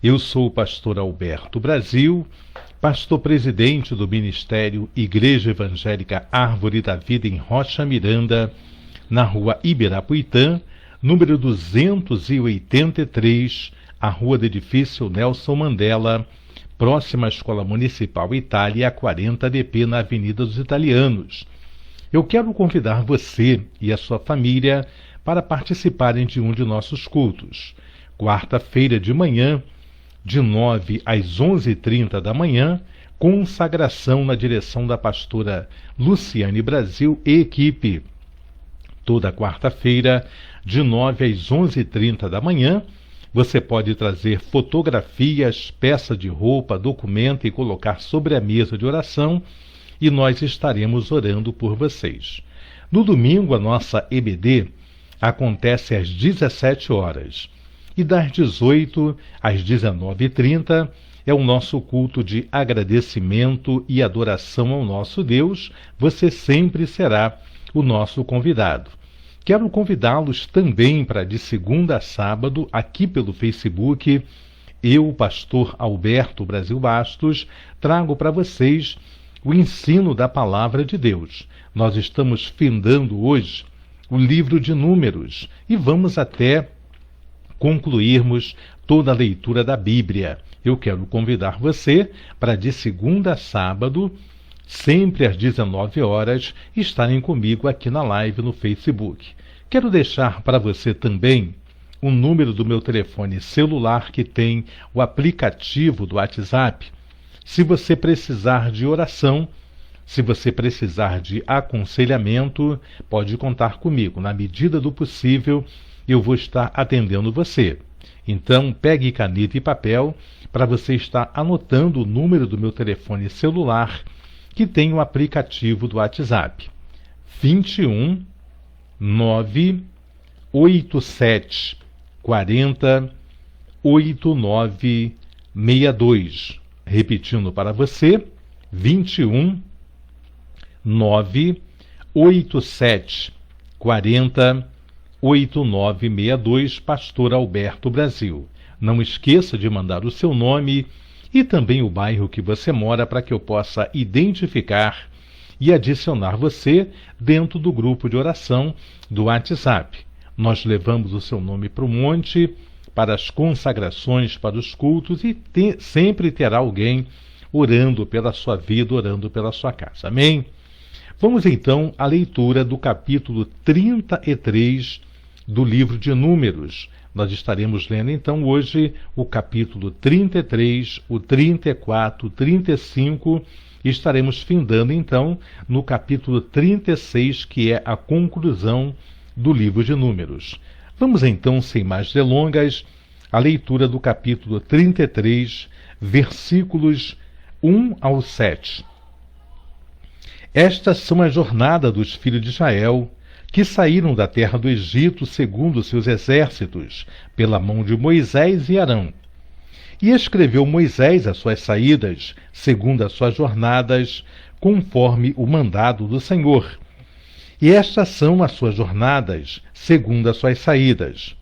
Eu sou o pastor Alberto Brasil, pastor presidente do Ministério Igreja Evangélica Árvore da Vida em Rocha Miranda, na rua Ibirapuitã, número 283, a rua do edifício Nelson Mandela, próxima à Escola Municipal Itália, 40 DP, na Avenida dos Italianos. Eu quero convidar você e a sua família para participarem de um de nossos cultos. Quarta-feira de manhã, de 9 às 11h30 da manhã, consagração na direção da pastora Luciane Brasil e equipe. Toda quarta-feira, de 9 às 11h30 da manhã, você pode trazer fotografias, peça de roupa, documento e colocar sobre a mesa de oração e nós estaremos orando por vocês. No domingo, a nossa EBD acontece às 17 horas. E das 18 às 19h30 é o nosso culto de agradecimento e adoração ao nosso Deus. Você sempre será o nosso convidado. Quero convidá-los também para de segunda a sábado, aqui pelo Facebook, eu, pastor Alberto Brasil Bastos, trago para vocês o ensino da Palavra de Deus. Nós estamos findando hoje o livro de Números e vamos até concluirmos toda a leitura da Bíblia. Eu quero convidar você para de segunda a sábado, sempre às 19 horas, estarem comigo aqui na live no Facebook. Quero deixar para você também o número do meu telefone celular que tem o aplicativo do WhatsApp. Se você precisar de oração, se você precisar de aconselhamento, pode contar comigo. Na medida do possível, eu vou estar atendendo você. Então, pegue caneta e papel para você estar anotando o número do meu telefone celular que tem o aplicativo do WhatsApp. 21 987 40 8962. Repetindo para você, 21 987 40 8962, pastor Alberto Brasil. Não esqueça de mandar o seu nome e também o bairro que você mora para que eu possa identificar e adicionar você dentro do grupo de oração do WhatsApp. Nós levamos o seu nome para o monte, para as consagrações, para os cultos e sempre terá alguém orando pela sua vida, orando pela sua casa. Amém? Vamos então à leitura do capítulo 33 do livro de Números. Nós estaremos lendo então hoje o capítulo 33, o 34, o 35 e estaremos findando então no capítulo 36, que é a conclusão do livro de Números. Vamos então, sem mais delongas, à leitura do capítulo 33, versículos 1 ao 7. Estas são a jornada dos filhos de Israel, que saíram da terra do Egito segundo seus exércitos, pela mão de Moisés e Arão. E escreveu Moisés as suas saídas, segundo as suas jornadas, conforme o mandado do Senhor. E estas são as suas jornadas, segundo as suas saídas.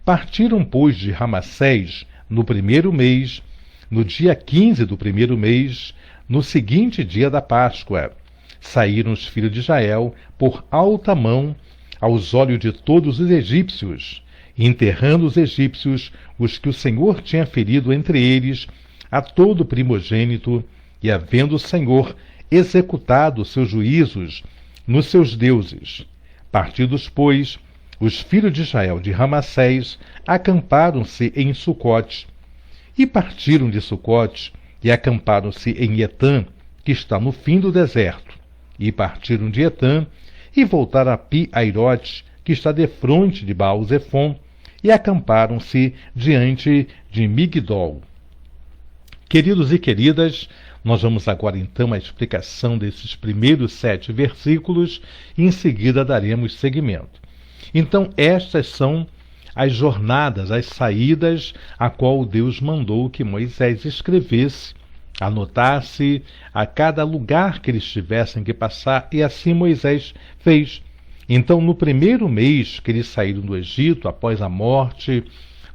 Partiram, pois, de Ramassés, no primeiro mês, no dia 15 do primeiro mês, no seguinte dia da Páscoa. Saíram os filhos de Israel por alta mão aos olhos de todos os egípcios, enterrando os egípcios, os que o Senhor tinha ferido entre eles, a todo primogênito, e havendo o Senhor executado seus juízos nos seus deuses. Partidos, pois, os filhos de Israel de Ramassés acamparam-se em Sucote, e partiram de Sucote e acamparam-se em Etã, que está no fim do deserto. E partiram de Etã e voltaram a Pi-Airote, que está defronte de Baal-Zefon, e acamparam-se diante de Migdol. Queridos e queridas, nós vamos agora então à explicação desses primeiros 7 versículos e em seguida daremos seguimento. Então, estas são as jornadas, as saídas a qual Deus mandou que Moisés escrevesse, anotasse a cada lugar que eles tivessem que passar, e assim Moisés fez. Então, no primeiro mês que eles saíram do Egito, após a morte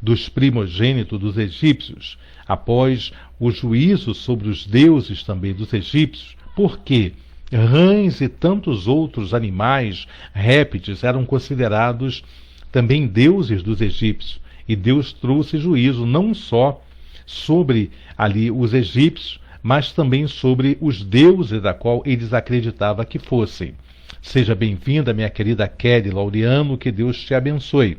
dos primogênitos dos egípcios, após o juízo sobre os deuses também dos egípcios, porque rãs e tantos outros animais, répteis, eram considerados também deuses dos egípcios. E Deus trouxe juízo não só sobre ali os egípcios, mas também sobre os deuses da qual eles acreditavam que fossem. Seja bem-vinda, minha querida Kelly Laureano, que Deus te abençoe.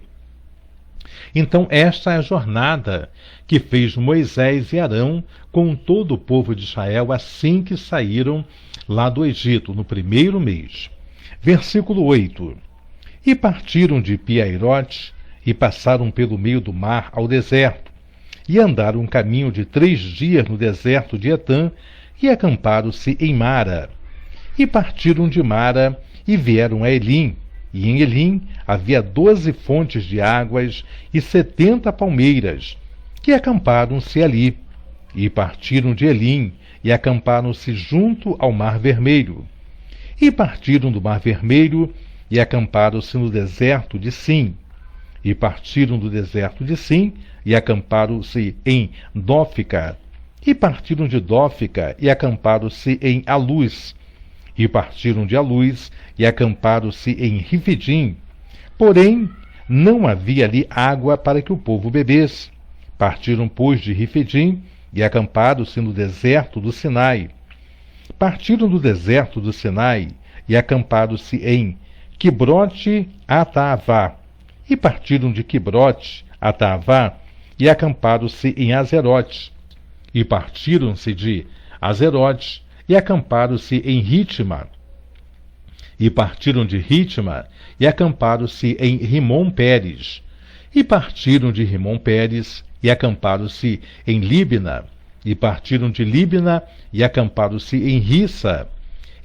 Então, esta é a jornada que fez Moisés e Arão com todo o povo de Israel assim que saíram lá do Egito, no primeiro mês. Versículo 8. E partiram de Pi-Hahirote e passaram pelo meio do mar ao deserto, e andaram um caminho de 3 dias no deserto de Etã, e acamparam-se em Mara. E partiram de Mara e vieram a Elim, e em Elim havia 12 fontes de águas e 70 palmeiras, que acamparam-se ali. E partiram de Elim e acamparam-se junto ao Mar Vermelho. E partiram do Mar Vermelho e acamparam-se no deserto de Sim. E partiram do deserto de Sim e acamparam-se em Dófica. E partiram de Dófica e acamparam-se em Aluz. E partiram de Aluz e acamparam-se em Rifidim. Porém, não havia ali água para que o povo bebesse. Partiram, pois, de Rifidim e acamparam-se no deserto do Sinai. Partiram do deserto do Sinai e acamparam-se em Quibrote Ataavá. E partiram de Quibrote Ataavá e acamparam-se em Azerote. E partiram-se de Azerote e acamparam-se em Ritma. E partiram de Ritma e acamparam-se em Rimon-Pérez. E partiram de Rimon-Pérez e acamparam-se em Líbna. E partiram de Líbna e acamparam-se em Rissa.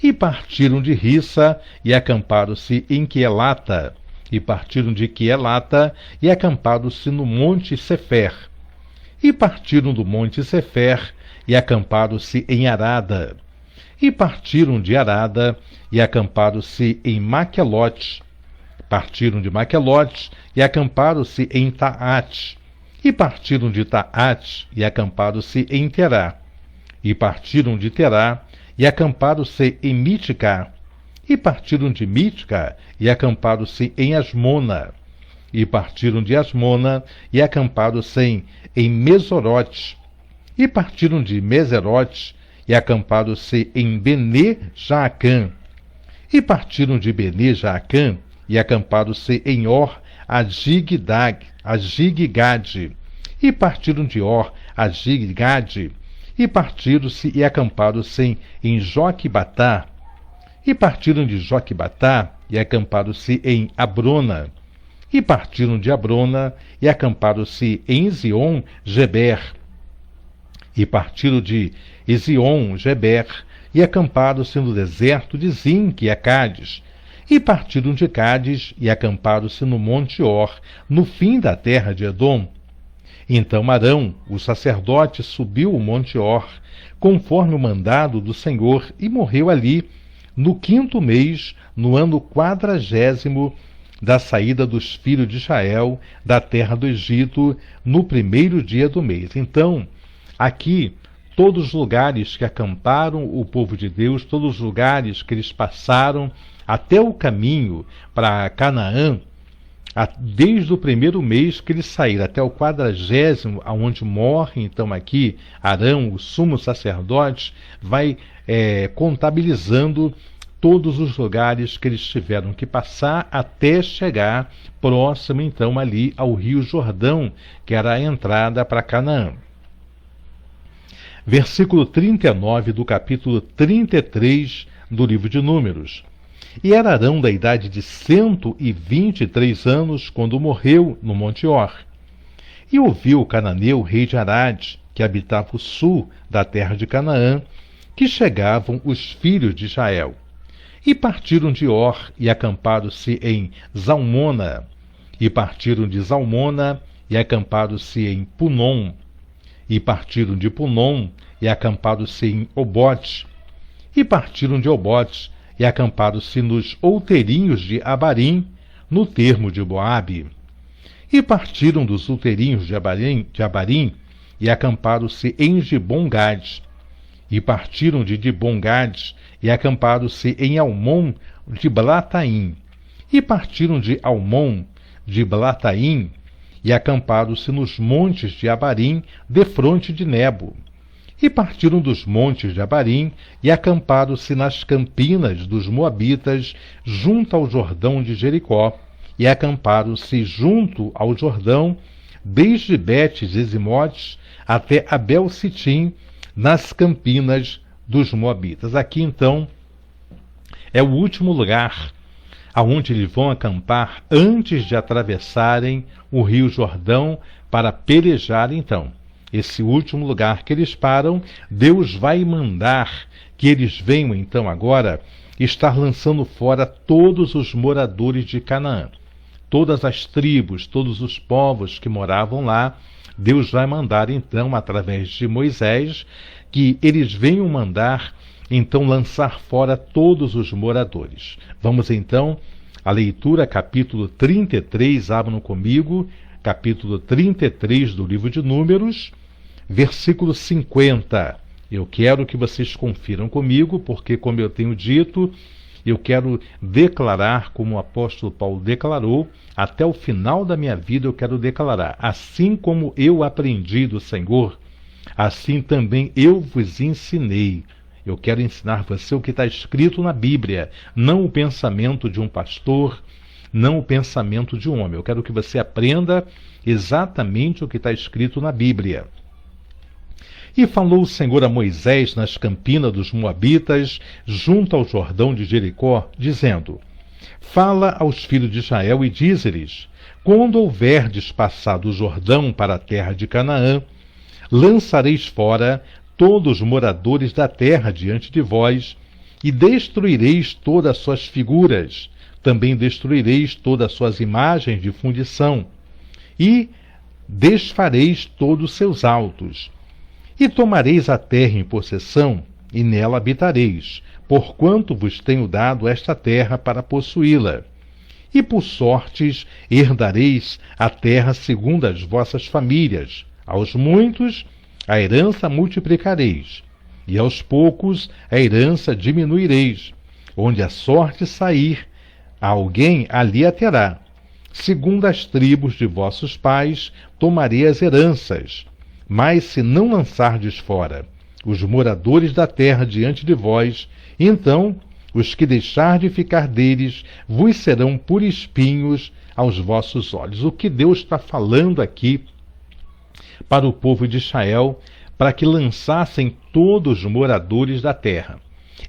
E partiram de Rissa e acamparam-se em Quelata. E partiram de Quelata e acamparam-se no monte Sefer. E partiram do monte Sefer e acamparam-se em Arada. E partiram de Arada e acamparam-se em Maquelote. Partiram de Maquelote e acamparam-se em Taate. E partiram de Taate e acamparam-se em Terá. E partiram de Terá e acamparam-se em Mitica. E partiram de Mitica e acamparam-se em Asmona. E partiram de Asmona e acamparam-se em Mesorote. E partiram de Meserote e acamparam-se em Bene-Jaacã. E partiram de Bene-Jaacã e acamparam-se em Or-Azigdade. E partiram de Or-Azigdade e partiram-se e acamparam-se em Joquebatá. E partiram de Joquebatá e acamparam-se em Abrona. E partiram de Abrona e acamparam-se em Ezion-Geber. E partiram de Ezion-Geber e acamparam-se no deserto de Zin, que é Cádiz. E partiram de Cádiz e acamparam-se no monte Or, no fim da terra de Edom. Então Arão, o sacerdote, subiu o monte Or, conforme o mandado do Senhor, e morreu ali, no 5º mês, no ano 40º da saída dos filhos de Israel da terra do Egito, no 1º dia do mês. Então, aqui, todos os lugares que acamparam o povo de Deus, todos os lugares que eles passaram até o caminho para Canaã, desde o 1º mês que eles saíram até o 40º, aonde morre então aqui Arão, o sumo sacerdote, vai contabilizando todos os lugares que eles tiveram que passar até chegar próximo então ali ao Rio Jordão, que era a entrada para Canaã. Versículo 39 do capítulo 33 do livro de Números. E era Arão da idade de 123 anos quando morreu no Monte Or. E ouviu o cananeu, rei de Arade, que habitava o sul da terra de Canaã, que chegavam os filhos de Israel. E partiram de Or e acamparam-se em Zalmona. E partiram de Zalmona e acamparam-se em Punom. E partiram de Punom e acamparam-se em Obote. E partiram de Obote e acamparam-se nos outeirinhos de Abarim, no termo de Moabe. E partiram dos uteirinhos de Abarim e acamparam-se em Dibon-Gades. E partiram de Dibon-Gades e acamparam-se em Almon de Blataim. E partiram de Almon de Blataim e acamparam-se nos montes de Abarim, defronte de Nebo. E partiram dos montes de Abarim e acamparam-se nas campinas dos Moabitas, junto ao Jordão de Jericó, e acamparam-se junto ao Jordão, desde Bet-Gesimote até Abel-Sitim, nas campinas dos Moabitas. Aqui, então, é o último lugar aonde eles vão acampar antes de atravessarem o rio Jordão para pelejar, então. Esse último lugar que eles param, Deus vai mandar que eles venham, então, agora, estar lançando fora todos os moradores de Canaã. Todas as tribos, todos os povos que moravam lá, Deus vai mandar, então, através de Moisés, que eles venham mandar, então, lançar fora todos os moradores. Vamos, então, à leitura, capítulo 33, abram comigo, capítulo 33 do livro de Números, versículo 50. Eu quero que vocês confiram comigo, porque, como eu tenho dito, eu quero declarar, como o apóstolo Paulo declarou, até o final da minha vida eu quero declarar: assim como eu aprendi do Senhor, assim também eu vos ensinei. Eu quero ensinar você o que está escrito na Bíblia, não o pensamento de um pastor, não o pensamento de um homem. Eu quero que você aprenda exatamente o que está escrito na Bíblia. E falou o Senhor a Moisés nas campinas dos Moabitas, junto ao Jordão de Jericó, dizendo: fala aos filhos de Israel e dize-lhes: quando houverdes passado o Jordão para a terra de Canaã, lançareis fora todos os moradores da terra diante de vós, e destruireis todas as suas figuras, também destruireis todas as suas imagens de fundição, e desfareis todos os seus altos. E tomareis a terra em possessão, e nela habitareis, porquanto vos tenho dado esta terra para possuí-la. E por sortes herdareis a terra segundo as vossas famílias. Aos muitos a herança multiplicareis, e aos poucos a herança diminuireis. Onde a sorte sair, alguém ali a terá. Segundo as tribos de vossos pais, tomarei as heranças. Mas se não lançardes fora os moradores da terra diante de vós, então os que deixardes ficar deles vos serão por espinhos aos vossos olhos. O que Deus está falando aqui para o povo de Israel, para que lançassem todos os moradores da terra.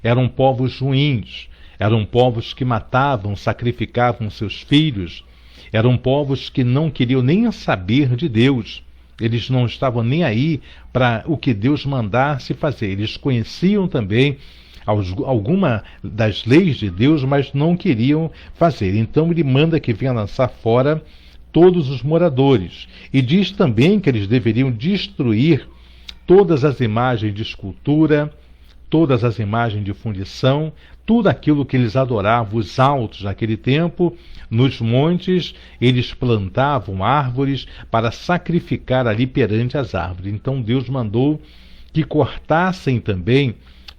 Eram povos ruins, eram povos que matavam, sacrificavam seus filhos, eram povos que não queriam nem saber de Deus. Eles não estavam nem aí para o que Deus mandasse fazer. Eles conheciam também alguma das leis de Deus, mas não queriam fazer. Então ele manda que venha lançar fora todos os moradores. E diz também que eles deveriam destruir todas as imagens de escultura, todas as imagens de fundição, tudo aquilo que eles adoravam, os altos naquele tempo. Nos montes, eles plantavam árvores para sacrificar ali perante as árvores. Então Deus mandou que cortassem também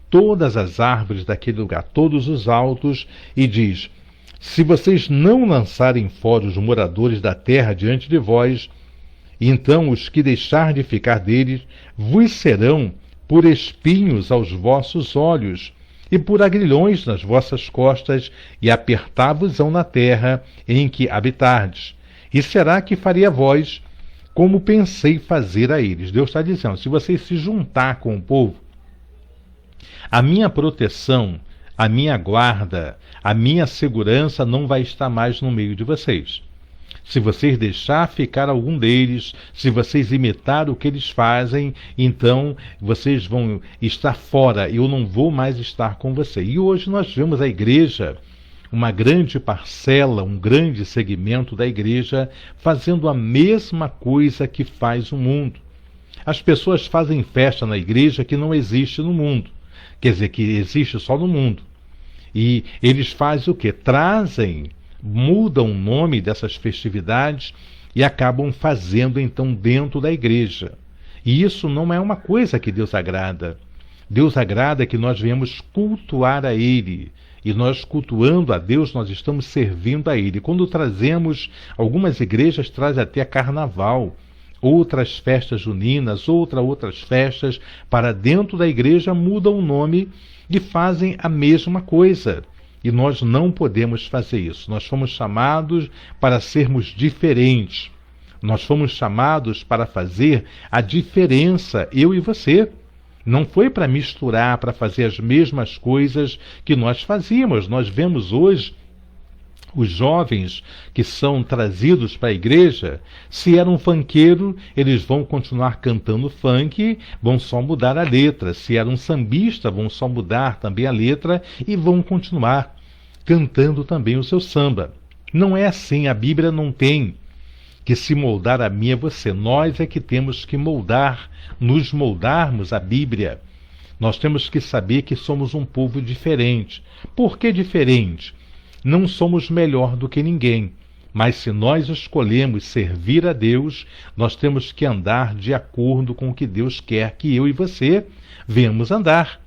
todas as árvores daquele lugar, todos os altos, e diz: se vocês não lançarem fora os moradores da terra diante de vós, então os que deixar de ficar deles vos serão por espinhos aos vossos olhos, e por agrilhões nas vossas costas, e apertar-vos-ão na terra em que habitardes. E será que faria a vós como pensei fazer a eles? Deus está dizendo: se vocês se juntar com o povo, a minha proteção, a minha guarda, a minha segurança não vai estar mais no meio de vocês. Se vocês deixar ficar algum deles, se vocês imitar o que eles fazem, então vocês vão estar fora, eu não vou mais estar com você. E hoje nós vemos a igreja, uma grande parcela, um grande segmento da igreja, fazendo a mesma coisa que faz o mundo. As pessoas fazem festa na igreja que não existe no mundo, quer dizer, que existe só no mundo. E eles fazem o quê? Mudam o nome dessas festividades e acabam fazendo então dentro da igreja. E isso não é uma coisa que Deus agrada. Deus agrada que nós venhamos cultuar a Ele. E nós cultuando a Deus, nós estamos servindo a Ele. Quando trazemos, algumas igrejas trazem até carnaval, outras festas juninas, outras festas para dentro da igreja, mudam o nome e fazem a mesma coisa. E nós não podemos fazer isso. Nós fomos chamados para sermos diferentes. Nós fomos chamados para fazer a diferença, eu e você. Não foi para misturar, para fazer as mesmas coisas que nós fazíamos. Nós vemos hoje os jovens que são trazidos para a igreja, se era um funkeiro, eles vão continuar cantando funk, vão só mudar a letra. Se era um sambista, vão só mudar também a letra e vão continuar cantando também o seu samba. Não é assim, a Bíblia não tem que se moldar a mim e a você. Nós é que temos que nos moldarmos à Bíblia. Nós temos que saber que somos um povo diferente. Por que diferente? Não somos melhor do que ninguém, mas se nós escolhemos servir a Deus, nós temos que andar de acordo com o que Deus quer que eu e você venhamos andar.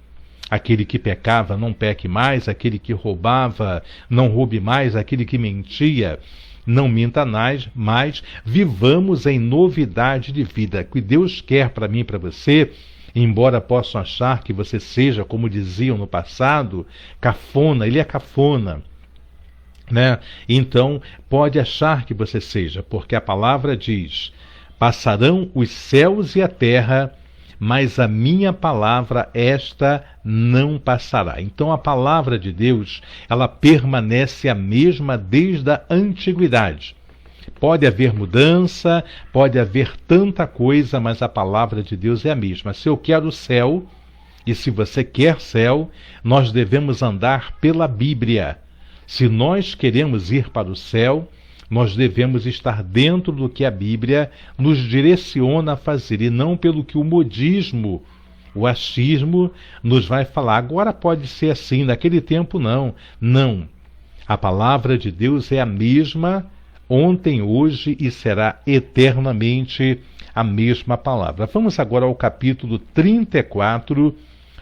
Aquele que pecava, não peque mais; aquele que roubava, não roube mais; aquele que mentia, não minta mais. Vivamos em novidade de vida. O que Deus quer para mim e para você, embora possam achar que você seja, como diziam no passado, cafona, ele é cafona, né? Então, pode achar que você seja, porque a palavra diz: passarão os céus e a terra, mas a minha palavra, esta não passará. Então a palavra de Deus, ela permanece a mesma desde a antiguidade. Pode haver mudança, pode haver tanta coisa, mas a palavra de Deus é a mesma. Se eu quero o céu, e se você quer céu, nós devemos andar pela Bíblia. Se nós queremos ir para o céu, nós devemos estar dentro do que a Bíblia nos direciona a fazer, e não pelo que o modismo, o achismo nos vai falar. Agora pode ser assim, naquele tempo não. Não. A palavra de Deus é a mesma ontem, hoje e será eternamente a mesma palavra. Vamos agora ao capítulo 34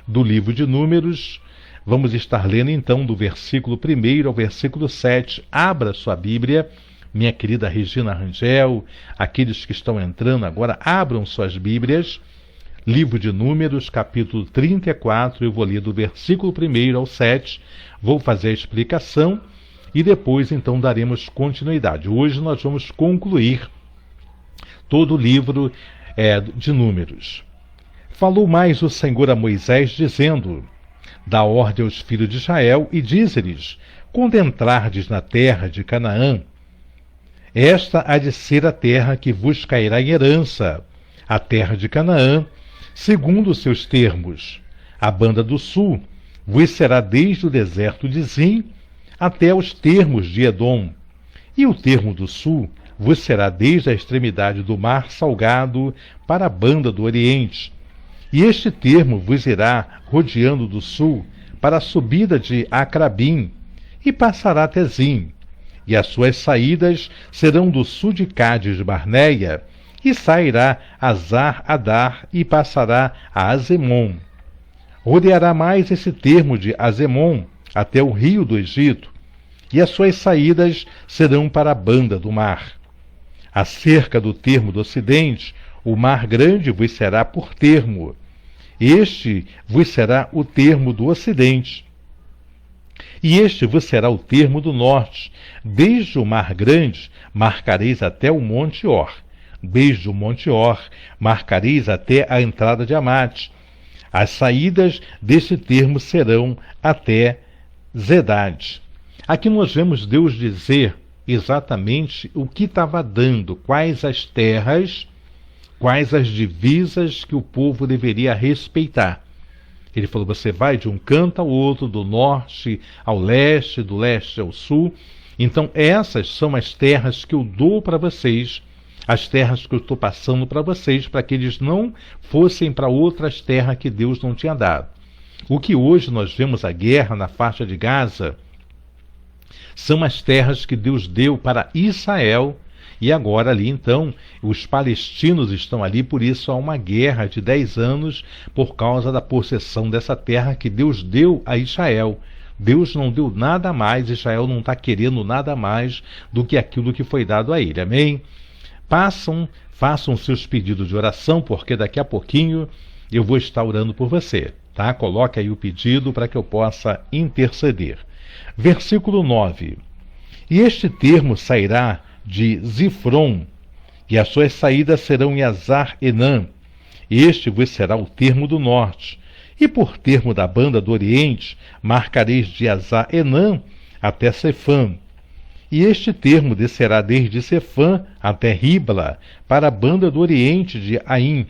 do livro de Números. Vamos estar lendo então do versículo 1 ao versículo 7. Abra sua Bíblia, minha querida Regina Rangel, aqueles que estão entrando agora, abram suas Bíblias. Livro de Números, capítulo 34, eu vou ler do versículo 1 ao 7, vou fazer a explicação e depois então daremos continuidade. Hoje nós vamos concluir todo o livro de Números. Falou mais o Senhor a Moisés, dizendo: dá ordem aos filhos de Israel e dize-lhes: quando entrardes na terra de Canaã, esta há de ser a terra que vos cairá em herança, a terra de Canaã, segundo os seus termos. A banda do sul vos será desde o deserto de Zim até os termos de Edom, e o termo do sul vos será desde a extremidade do mar salgado para a banda do oriente. E este termo vos irá rodeando do sul para a subida de Acrabim, e passará até Zim, e as suas saídas serão do sul de Cádiz Barneia, e sairá a Zar-Adar e passará a Azemon. Rodeará mais esse termo de Azemon até o rio do Egito, e as suas saídas serão para a banda do mar. Acerca do termo do ocidente, o mar grande vos será por termo. Este vos será o termo do ocidente. E este vos será o termo do norte. Desde o mar grande marcareis até o monte Or. Desde o monte Or marcareis até a entrada de Amate. As saídas deste termo serão até Zedade. Aqui nós vemos Deus dizer exatamente o que estava dando, quais as terras, quais as divisas que o povo deveria respeitar. Ele falou: você vai de um canto ao outro, do norte ao leste, do leste ao sul. Então essas são as terras que eu dou para vocês, as terras que eu estou passando para vocês, para que eles não fossem para outras terras que Deus não tinha dado. O que hoje nós vemos a guerra na faixa de Gaza são as terras que Deus deu para Israel, E agora ali então, os palestinos estão ali, por isso há uma guerra de 10 anos por causa da possessão dessa terra que Deus deu a Israel. Deus não deu nada mais, Israel não está querendo nada mais do que aquilo que foi dado a ele. Amém? Façam seus pedidos de oração, porque daqui a pouquinho eu vou estar orando por você, tá? Coloque aí o pedido para que eu possa interceder. Versículo 9. E este termo sairá de Zifron, e as suas saídas serão em Azar-Enã. Este vos será o termo do norte. E por termo da banda do oriente, marcareis de Azar-Enã até Sefã. E este termo descerá desde Sefã até Ribla, para a banda do oriente de Aim.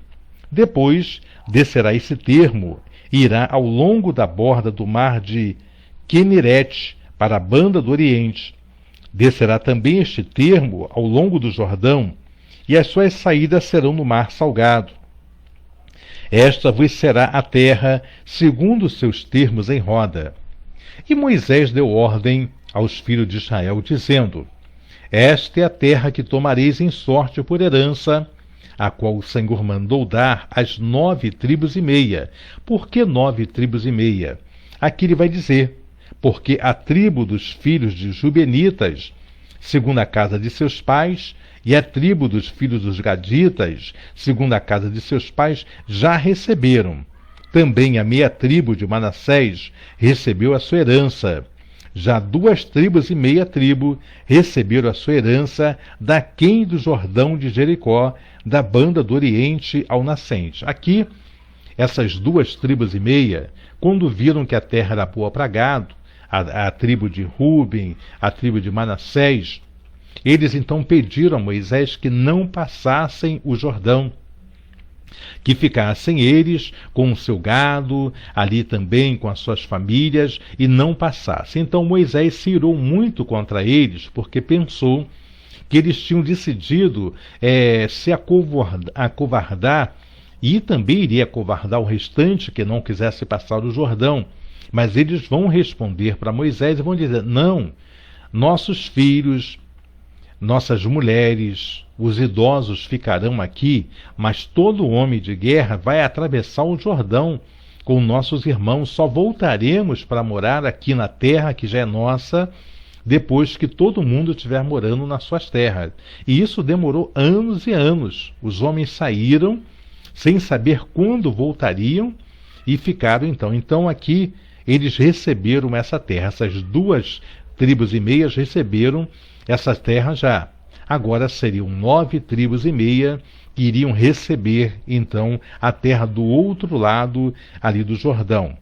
Depois descerá esse termo, e irá ao longo da borda do mar de Quenirete, para a banda do oriente. Descerá também este termo ao longo do Jordão, e as suas saídas serão no mar salgado. Esta vos será a terra, segundo os seus termos em roda. E Moisés deu ordem aos filhos de Israel, dizendo: Esta é a terra que tomareis em sorte por herança, a qual o Senhor mandou dar às 9 tribos e meia. Por que 9 tribos e meia? Aqui ele vai dizer: porque a tribo dos filhos de Jubenitas, segundo a casa de seus pais, e a tribo dos filhos dos Gaditas, segundo a casa de seus pais, já receberam. Também a meia tribo de Manassés recebeu a sua herança. Já 2 tribos e meia tribo receberam a sua herança daquém do Jordão de Jericó, da banda do Oriente ao nascente. Aqui, essas 2 tribos e meia, quando viram que a terra era boa para gado, a tribo de Ruben, a tribo de Manassés, eles então pediram a Moisés que não passassem o Jordão, que ficassem eles com o seu gado, ali também com as suas famílias, e não passassem. Então Moisés se irou muito contra eles, porque pensou que eles tinham decidido se acovardar, e também iria acovardar o restante que não quisesse passar o Jordão. Mas eles vão responder para Moisés e vão dizer: não, nossos filhos, nossas mulheres, os idosos ficarão aqui, mas todo homem de guerra vai atravessar o Jordão com nossos irmãos. Só voltaremos para morar aqui na terra que já é nossa, depois que todo mundo estiver morando nas suas terras. E isso demorou anos e anos. Os homens saíram sem saber quando voltariam e ficaram então. Então aqui eles receberam essa terra. Essas 2 tribos e meias receberam essa terra já. Agora seriam 9 tribos e meia que iriam receber, então, a terra do outro lado, ali do Jordão.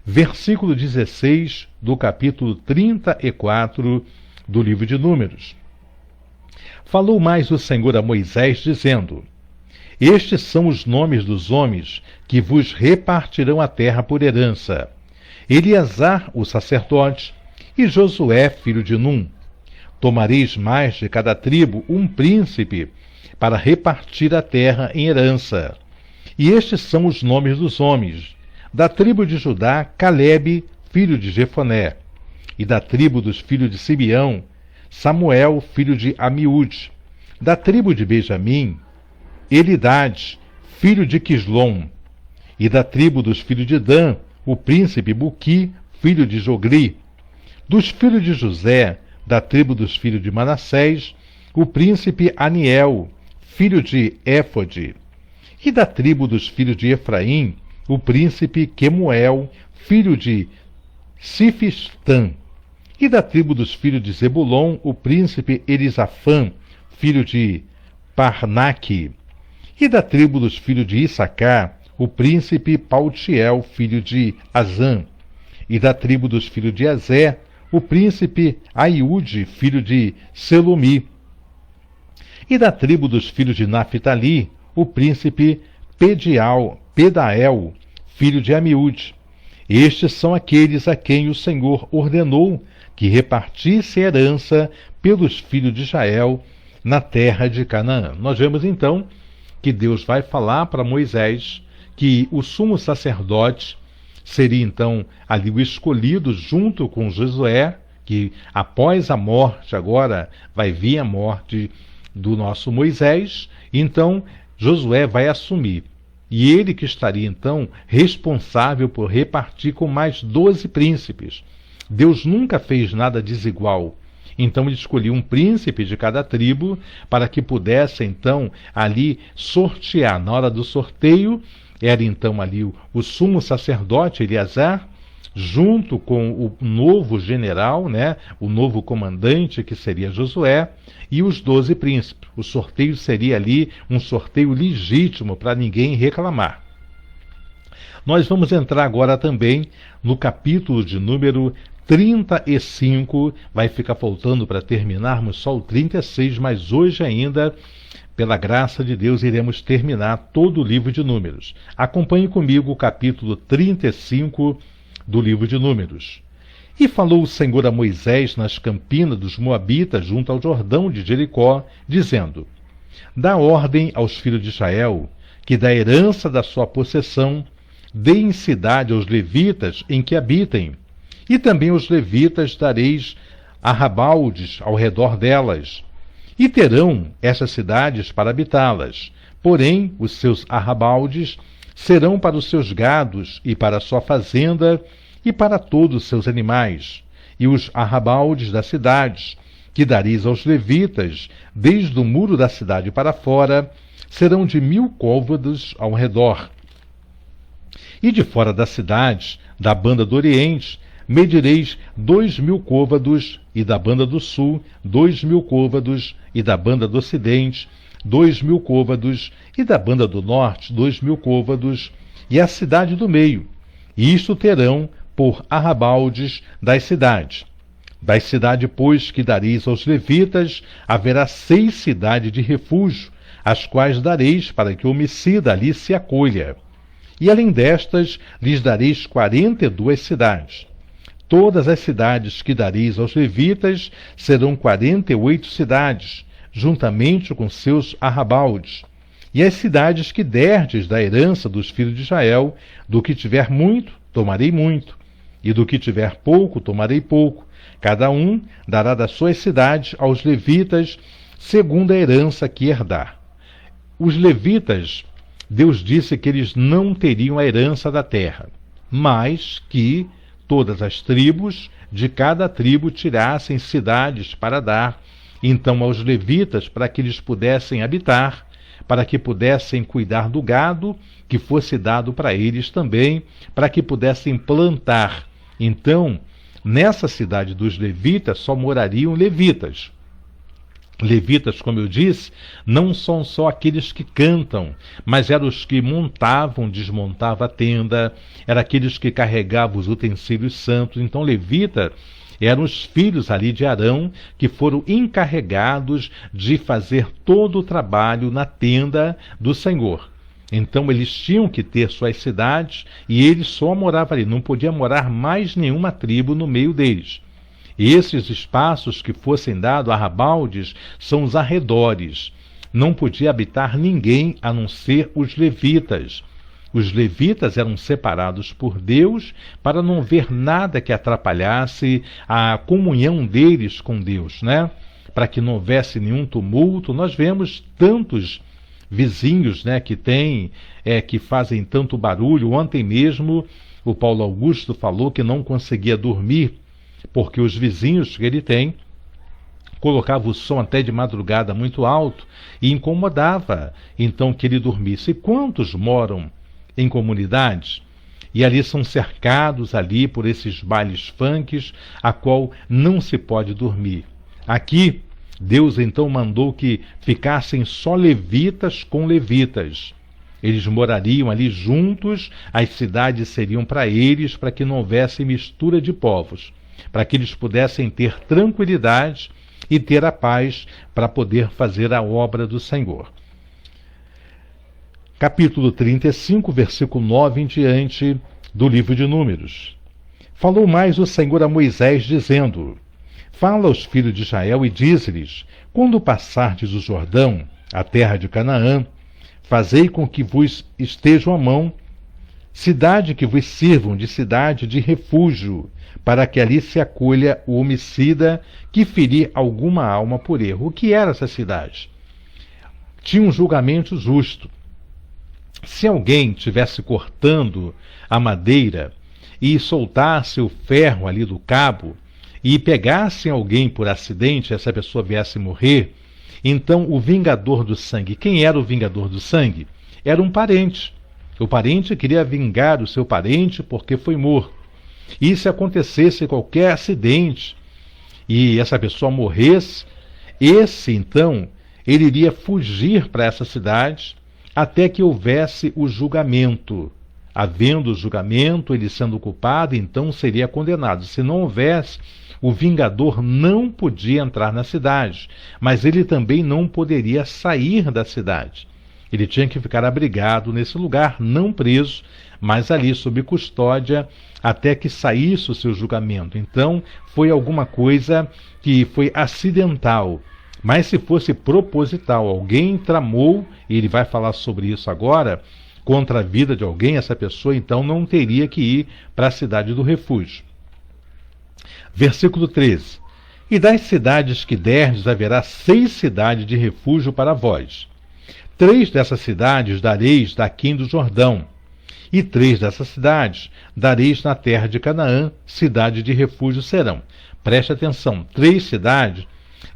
Versículo 16 do capítulo 34 do livro de Números. Falou mais o Senhor a Moisés, dizendo: Estes são os nomes dos homens que vos repartirão a terra por herança: Eleazar, o sacerdote, e Josué, filho de Num. Tomareis mais de cada tribo um príncipe, para repartir a terra em herança. E estes são os nomes dos homens: da tribo de Judá, Calebe, filho de Jefoné; e da tribo dos filhos de Simeão, Samuel, filho de Amiúde; da tribo de Benjamim, Elidade, filho de Quislom; e da tribo dos filhos de Dan, o príncipe Buqui, filho de Jogli; dos filhos de José, da tribo dos filhos de Manassés, o príncipe Aniel, filho de Éfode; e da tribo dos filhos de Efraim, o príncipe Quemuel, filho de Sifistã; e da tribo dos filhos de Zebulon, o príncipe Elisafã, filho de Parnaque; e da tribo dos filhos de Issacar, o príncipe Paltiel, filho de Azã; e da tribo dos filhos de Azé, o príncipe Aiúde, filho de Selumi; e da tribo dos filhos de Naphtali, o príncipe Pedael, filho de Amiúde. Estes são aqueles a quem o Senhor ordenou que repartisse a herança pelos filhos de Israel na terra de Canaã. Nós vemos então que Deus vai falar para Moisés que o sumo sacerdote seria então ali o escolhido junto com Josué, que após a morte, agora vai vir a morte do nosso Moisés, então Josué vai assumir. E ele que estaria então responsável por repartir com mais 12 príncipes. Deus nunca fez nada desigual. Então ele escolheu um príncipe de cada tribo para que pudesse então ali sortear. Na hora do sorteio, era então ali o sumo sacerdote Eleazar, junto com o novo general, né, o novo comandante, que seria Josué, e os 12 príncipes. O sorteio seria ali um sorteio legítimo para ninguém reclamar. Nós vamos entrar agora também no capítulo de número 35, vai ficar faltando para terminarmos só o 36, mas hoje ainda, pela graça de Deus, iremos terminar todo o livro de Números. Acompanhe comigo o capítulo 35 do livro de Números. E falou o Senhor a Moisés nas campinas dos Moabitas, junto ao Jordão de Jericó, dizendo: Dá ordem aos filhos de Israel, que da herança da sua possessão deem cidade aos levitas em que habitem, e também aos levitas dareis arrabaldes ao redor delas, e terão essas cidades para habitá-las, porém os seus arrabaldes serão para os seus gados e para a sua fazenda e para todos os seus animais, e os arrabaldes das cidades, que dareis aos levitas, desde o muro da cidade para fora, serão de 1000 côvados ao redor. E de fora da cidade, da banda do Oriente, medireis 2000 côvados, e da banda do Sul, 2000 côvados, e da banda do Ocidente, 2000 côvados, e da banda do Norte, 2000 côvados, e a cidade do meio. E isto terão por arrabaldes das cidades. Das cidades, pois, que dareis aos levitas, haverá 6 cidades de refúgio, as quais dareis para que o homicida ali se acolha. E além destas, lhes dareis 42 cidades. Todas as cidades que dareis aos levitas serão 48 cidades, juntamente com seus arrabaldes. E as cidades que derdes da herança dos filhos de Israel, do que tiver muito, tomarei muito, e do que tiver pouco, tomarei pouco. Cada um dará das suas cidades aos levitas, segundo a herança que herdar. Os levitas, Deus disse que eles não teriam a herança da terra, mas que todas as tribos, de cada tribo, tirassem cidades para dar, então, aos levitas, para que eles pudessem habitar, para que pudessem cuidar do gado, que fosse dado para eles também, para que pudessem plantar. Então, nessa cidade dos levitas só morariam levitas. Levitas, como eu disse, não são só aqueles que cantam, mas eram os que montavam, desmontavam a tenda, eram aqueles que carregavam os utensílios santos. Então, levita eram os filhos ali de Arão, que foram encarregados de fazer todo o trabalho na tenda do Senhor. Então eles tinham que ter suas cidades e eles só moravam ali, não podia morar mais nenhuma tribo no meio deles. Esses espaços que fossem dados a arrabaldes são os arredores. Não podia habitar ninguém a não ser os levitas. Os levitas eram separados por Deus para não ver nada que atrapalhasse a comunhão deles com Deus, né? Para que não houvesse nenhum tumulto. Nós vemos tantos vizinhos, né, que fazem tanto barulho. Ontem mesmo o Paulo Augusto falou que não conseguia dormir porque os vizinhos que ele tem colocavam o som até de madrugada muito alto e incomodava então que ele dormisse. E quantos moram em comunidades e ali são cercados ali por esses bailes funks, a qual não se pode dormir? Aqui Deus então mandou que ficassem só levitas com levitas. Eles morariam ali juntos, as cidades seriam para eles, para que não houvesse mistura de povos, para que eles pudessem ter tranquilidade e ter a paz para poder fazer a obra do Senhor. Capítulo 35, versículo 9 em diante do livro de Números. Falou mais o Senhor a Moisés, dizendo: Fala aos filhos de Israel e diz-lhes: Quando passardes o Jordão, a terra de Canaã, fazei com que vos estejam à mão cidade que vos sirvam de cidade de refúgio, para que ali se acolha o homicida que ferir alguma alma por erro. O que era essa cidade? tinha um julgamento justo. Se alguém estivesse cortando a madeira e soltasse o ferro ali do cabo e pegasse alguém por acidente, essa pessoa viesse morrer, então o vingador do sangue, quem era o vingador do sangue? Era um parente. O parente queria vingar o seu parente porque foi morto. E se acontecesse qualquer acidente e essa pessoa morresse, então, ele iria fugir para essa cidade até que houvesse o julgamento. Havendo o julgamento, ele sendo culpado, então seria condenado. Se não houvesse, o vingador não podia entrar na cidade, mas ele também não poderia sair da cidade. Ele tinha que ficar abrigado nesse lugar, não preso, mas ali sob custódia, até que saísse o seu julgamento. Então, foi alguma coisa que foi acidental. Mas se fosse proposital, alguém tramou, e ele vai falar sobre isso agora, contra a vida de alguém, essa pessoa então não teria que ir para a cidade do refúgio. Versículo 13. E das cidades que derdes haverá 6 cidades de refúgio para vós. 3 dessas cidades dareis daquém do Jordão, e 3 dessas cidades dareis na terra de Canaã, cidade de refúgio serão. Preste atenção, 3 cidades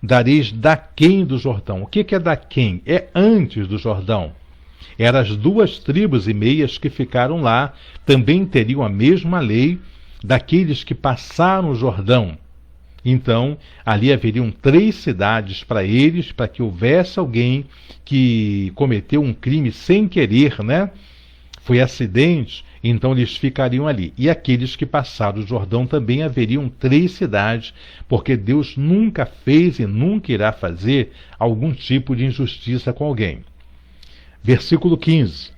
dareis daquém do Jordão. O que é daquém? É antes do Jordão. Eram as 2 tribos e meias que ficaram lá, também teriam a mesma lei daqueles que passaram o Jordão. Então, ali haveriam 3 cidades para eles, para que houvesse alguém que cometeu um crime sem querer, né? Foi acidente, então eles ficariam ali. E aqueles que passaram o Jordão também haveriam 3 cidades, porque Deus nunca fez e nunca irá fazer algum tipo de injustiça com alguém. Versículo 15.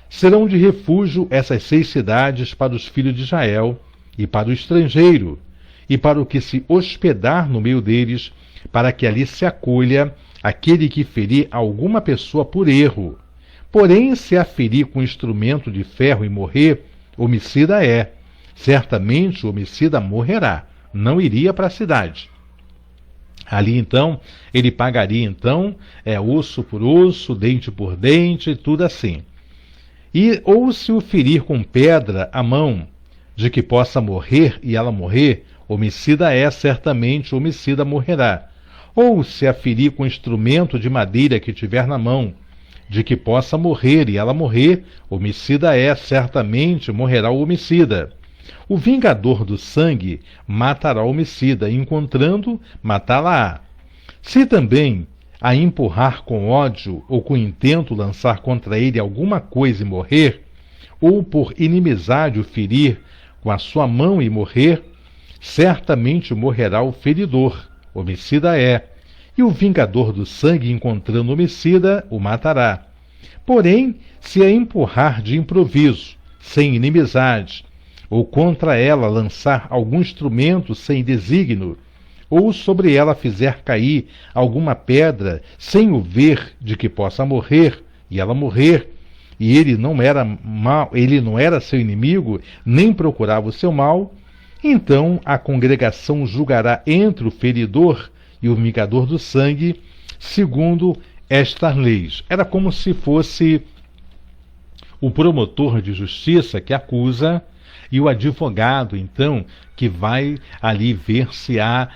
Serão de refúgio essas 6 cidades para os filhos de Israel e para o estrangeiro, e para o que se hospedar no meio deles, para que ali se acolha aquele que ferir alguma pessoa por erro. Porém, se a ferir com instrumento de ferro e morrer, homicida é. Certamente o homicida morrerá, não iria para a cidade. Ali então, ele pagaria então, osso por osso, dente por dente, tudo assim. Ou se o ferir com pedra a mão, de que possa morrer e ela morrer, homicida é, certamente o homicida morrerá. Ou se a ferir com instrumento de madeira que tiver na mão, de que possa morrer e ela morrer, homicida é, certamente morrerá o homicida. O vingador do sangue matará o homicida, encontrando, matá-la-á. Se também a empurrar com ódio ou com intento lançar contra ele alguma coisa e morrer, ou por inimizade o ferir com a sua mão e morrer, certamente morrerá o feridor, homicida é, e o vingador do sangue, encontrando o homicida, o matará. Porém, se a empurrar de improviso, sem inimizade, ou contra ela lançar algum instrumento sem desígnio, ou sobre ela fizer cair alguma pedra, sem o ver de que possa morrer, e ela morrer, e ele não era seu inimigo, nem procurava o seu mal, então a congregação julgará entre o feridor e o vingador do sangue, segundo estas leis. Era como se fosse o promotor de justiça que acusa e o advogado, então, que vai ali ver se há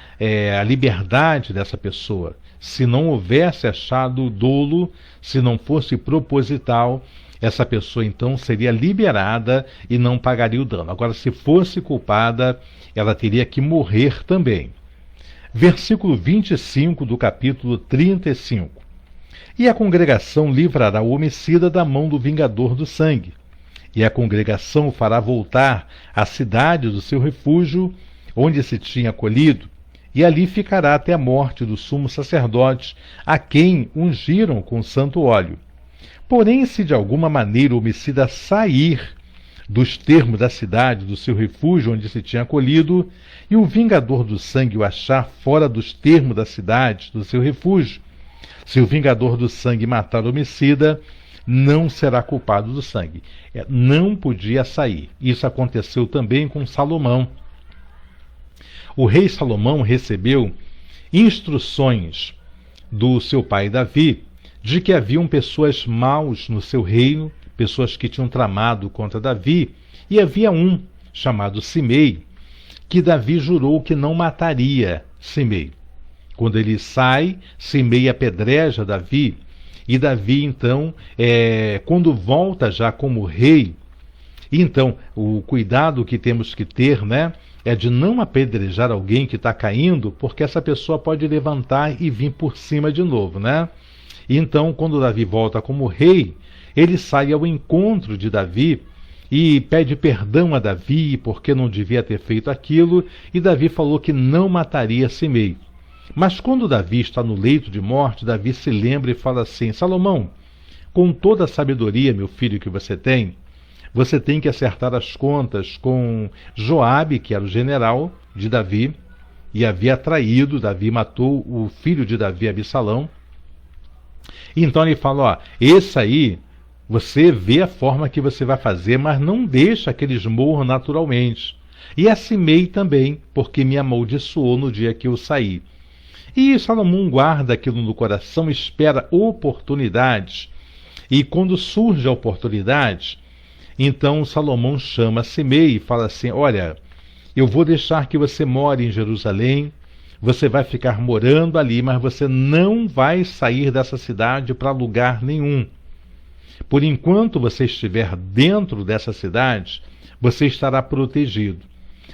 a liberdade dessa pessoa. Se não houvesse achado dolo, se não fosse proposital, essa pessoa então seria liberada e não pagaria o dano. Agora, se fosse culpada, ela teria que morrer também. Versículo 25 do capítulo 35. E a congregação livrará o homicida da mão do vingador do sangue. E a congregação o fará voltar à cidade do seu refúgio, onde se tinha acolhido, e ali ficará até a morte do sumo sacerdote, a quem ungiram com santo óleo. Porém, se de alguma maneira o homicida sair dos termos da cidade, do seu refúgio onde se tinha acolhido, e o vingador do sangue o achar fora dos termos da cidade, do seu refúgio, se o vingador do sangue matar o homicida, não será culpado do sangue. Não podia sair. Isso aconteceu também com Salomão. O rei Salomão recebeu instruções do seu pai Davi de que haviam pessoas maus no seu reino, pessoas que tinham tramado contra Davi, e havia um chamado Simei, que Davi jurou que não mataria Simei. Quando ele sai, Simei apedreja Davi, e Davi, então, quando volta já como rei, então, o cuidado que temos que ter, né, é de não apedrejar alguém que está caindo, porque essa pessoa pode levantar e vir por cima de novo, né? Então, quando Davi volta como rei, ele sai ao encontro de Davi e pede perdão a Davi porque não devia ter feito aquilo, e Davi falou que não mataria Simei. Mas quando Davi está no leito de morte, Davi se lembra e fala assim: Salomão, com toda a sabedoria, meu filho, que você tem que acertar as contas com Joabe, que era o general de Davi, e havia traído, Davi matou o filho de Davi, Absalão. Então ele fala, ó, esse aí, você vê a forma que você vai fazer, mas não deixa que eles morram naturalmente. E a Simei também, porque me amaldiçoou no dia que eu saí. E Salomão guarda aquilo no coração, espera oportunidades. E quando surge a oportunidade, então Salomão chama Simei e fala assim, olha, eu vou deixar que você more em Jerusalém, você vai ficar morando ali, mas você não vai sair dessa cidade para lugar nenhum. Por enquanto você estiver dentro dessa cidade, você estará protegido.